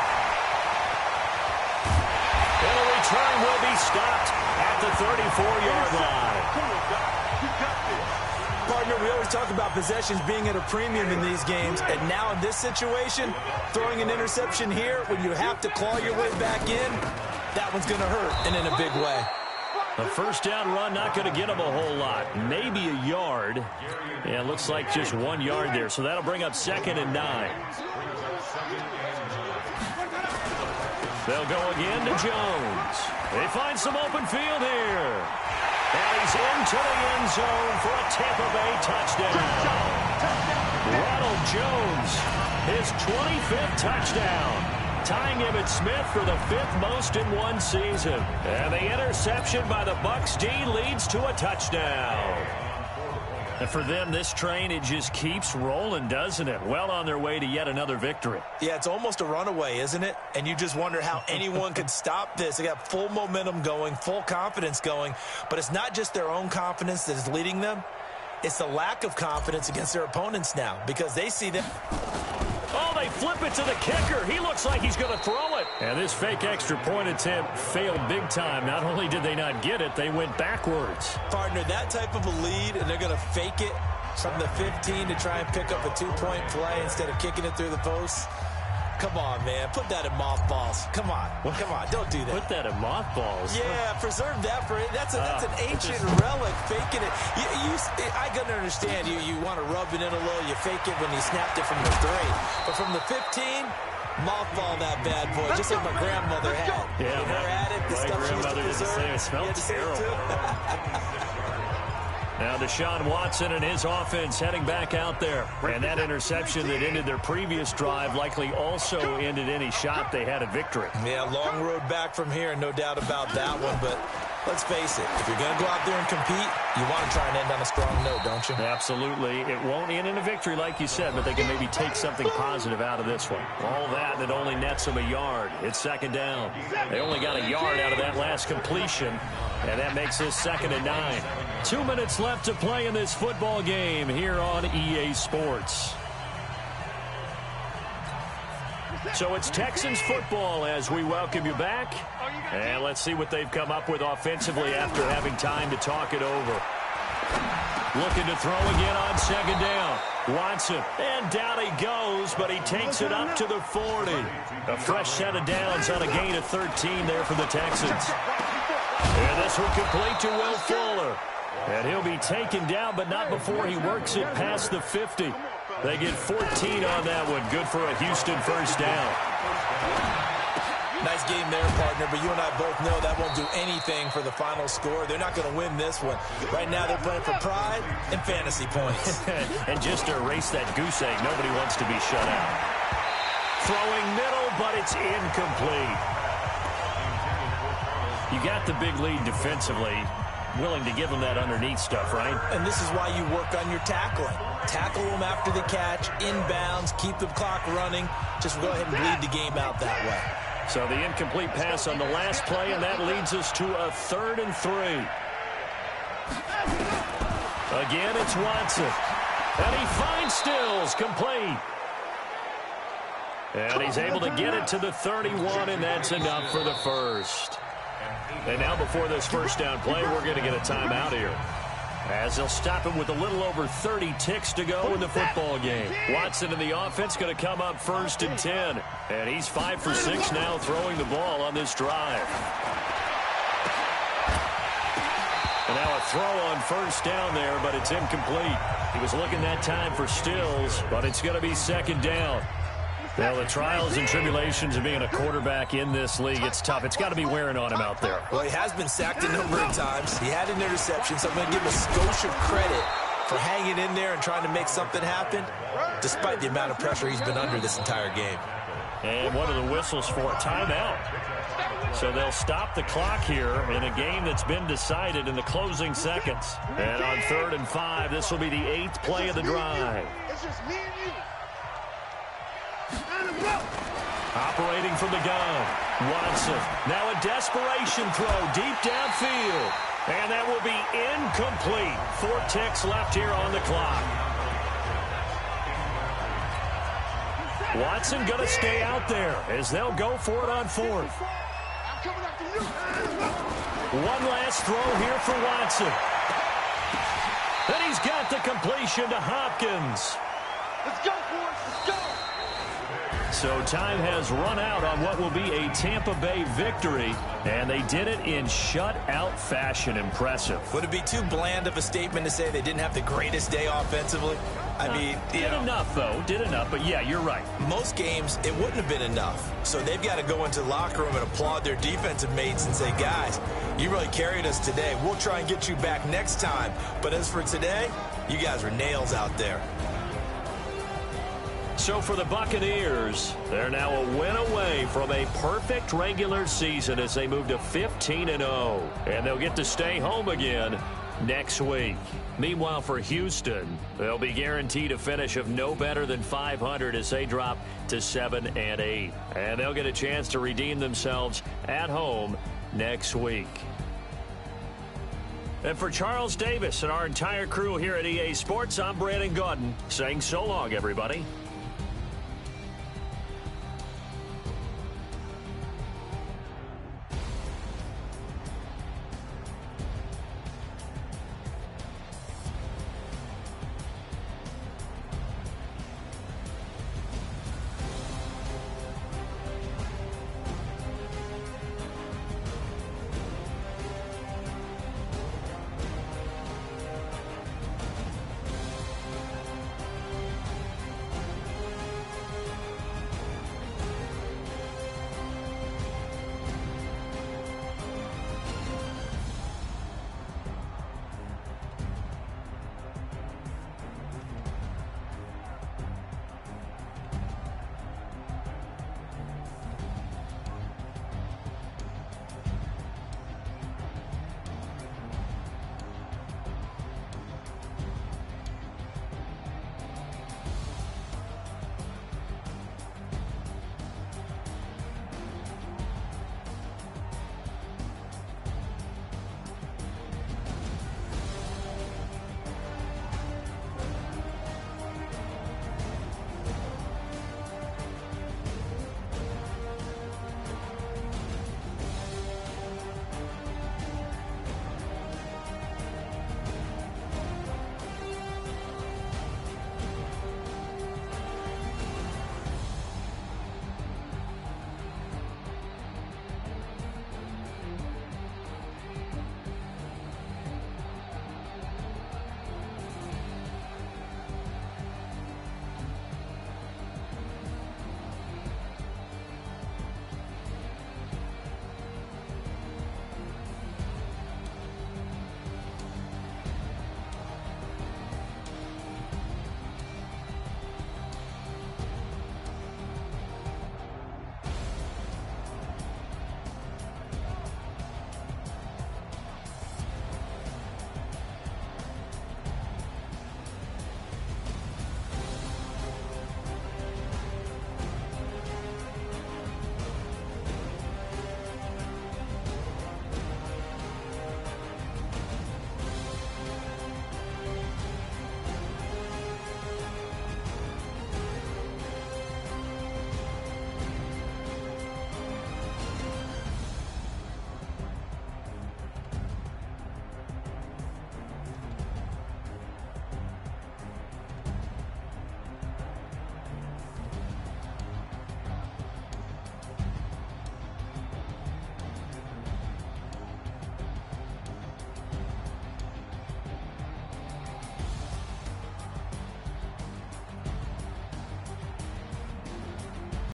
And a return will be stopped at the 34-yard line. Partner, we always talk about possessions being at a premium in these games, and now in this situation, throwing an interception here when you have to claw your way back in, that one's going to hurt, and in a big way. A first down run not going to get him a whole lot. Maybe a yard. Yeah, it looks like just 1 yard there, so that'll bring up 2nd and 9. They'll go again to Jones. They find some open field here. And he's into the end zone for a Tampa Bay touchdown. Ronald Jones, his 25th touchdown. Tying Emmitt Smith for the 5th most in one season. And the interception by the Bucs D leads to a touchdown. And for them, this train, it just keeps rolling, doesn't it? Well on their way to yet another victory. Yeah, it's almost a runaway, isn't it? And you just wonder how anyone could stop this. They got full momentum going, full confidence going. But it's not just their own confidence that is leading them. It's the lack of confidence against their opponents now because they see them. Oh, they flip it to the kicker. He looks like he's going to throw it. And this fake extra point attempt failed big time. Not only did they not get it, they went backwards. Partner, that type of a lead, and they're going to fake it from the 15 to try and pick up a 2-point play instead of kicking it through the post. Come on, man. Put that in mothballs. Come on. Come on. Don't do that. Put that in mothballs? Yeah, preserve that for it. That's an ancient relic, faking it. I can understand you want to rub it in a little. You fake it when you snapped it from the 3. But from the 15, mothball that bad boy, just like my grandmother had. Yeah, when her at it, the stuff she used to preserve. It smelled terrible. Now Deshaun Watson and his offense heading back out there. And that interception that ended their previous drive likely also ended any shot they had at victory. Yeah, long road back from here, no doubt about that one. But let's face it, if you're going to go out there and compete, you want to try and end on a strong note, don't you? Absolutely. It won't end in a victory like you said, but they can maybe take something positive out of this one. All that, and it only nets them a yard. It's 2nd down. They only got a yard out of that last completion, and that makes this 2nd and 9. 2 minutes left to play in this football game here on EA Sports. So it's Texans football as we welcome you back. And let's see what they've come up with offensively after having time to talk it over. Looking to throw again on second down. Watson, and down he goes, but he takes it up to the 40. A fresh set of downs on a gain of 13 there for the Texans. And this will complete to Will Fuller. And he'll be taken down, but not before he works it past the 50. They get 14 on that one. Good for a Houston first down. Nice game there, partner, but you and I both know that won't do anything for the final score. They're not going to win this one. Right now they're playing for pride and fantasy points. And just to erase that goose egg, nobody wants to be shut out. Throwing middle, but it's incomplete. You got the big lead defensively. Willing to give them that underneath stuff, right? And this is why you work on your tackling. Tackle them after the catch, inbounds, keep the clock running. Just go ahead and bleed the game out that way. So the incomplete pass on the last play, and that leads us to a 3rd and 3. Again, it's Watson. And he finds Stills, complete. And he's able to get it to the 31, and that's enough for the first. And now before this first down play, we're going to get a timeout here, as they'll stop him with a little over 30 ticks to go in the football game. Watson in the offense going to come up 1st and 10. And he's 5 for 6 now throwing the ball on this drive. And now a throw on first down there, but it's incomplete. He was looking that time for Stills, but it's going to be 2nd down. Well, the trials and tribulations of being a quarterback in this league, it's tough. It's got to be wearing on him out there. Well, he has been sacked a number of times. He had an interception, so I'm going to give him a skosh of credit for hanging in there and trying to make something happen, despite the amount of pressure he's been under this entire game. And what are the whistles for? Timeout. So they'll stop the clock here in a game that's been decided in the closing seconds. And on 3rd and 5, this will be the 8th play of the drive. It's just me and you. Operating from the gun, Watson. Now a desperation throw deep downfield. And that will be incomplete. 4 ticks left here on the clock. Watson going to stay out there as they'll go for it on 4th. One last throw here for Watson. And he's got the completion to Hopkins. Let's go, boys. Let's go. So time has run out on what will be a Tampa Bay victory, and they did it in shutout fashion. Impressive. Would it be too bland of a statement to say they didn't have the greatest day offensively? I mean, did enough, though. Did enough, but yeah, you're right. Most games, it wouldn't have been enough. So they've got to go into the locker room and applaud their defensive mates and say, guys, you really carried us today. We'll try and get you back next time. But as for today, you guys are nails out there. So for the Buccaneers, they're now a win away from a perfect regular season as they move to 15-0. And they'll get to stay home again next week. Meanwhile, for Houston, they'll be guaranteed a finish of no better than 500 as they drop to 7-8. And they'll get a chance to redeem themselves at home next week. And for Charles Davis and our entire crew here at EA Sports, I'm Brandon Gaudin saying so long, everybody.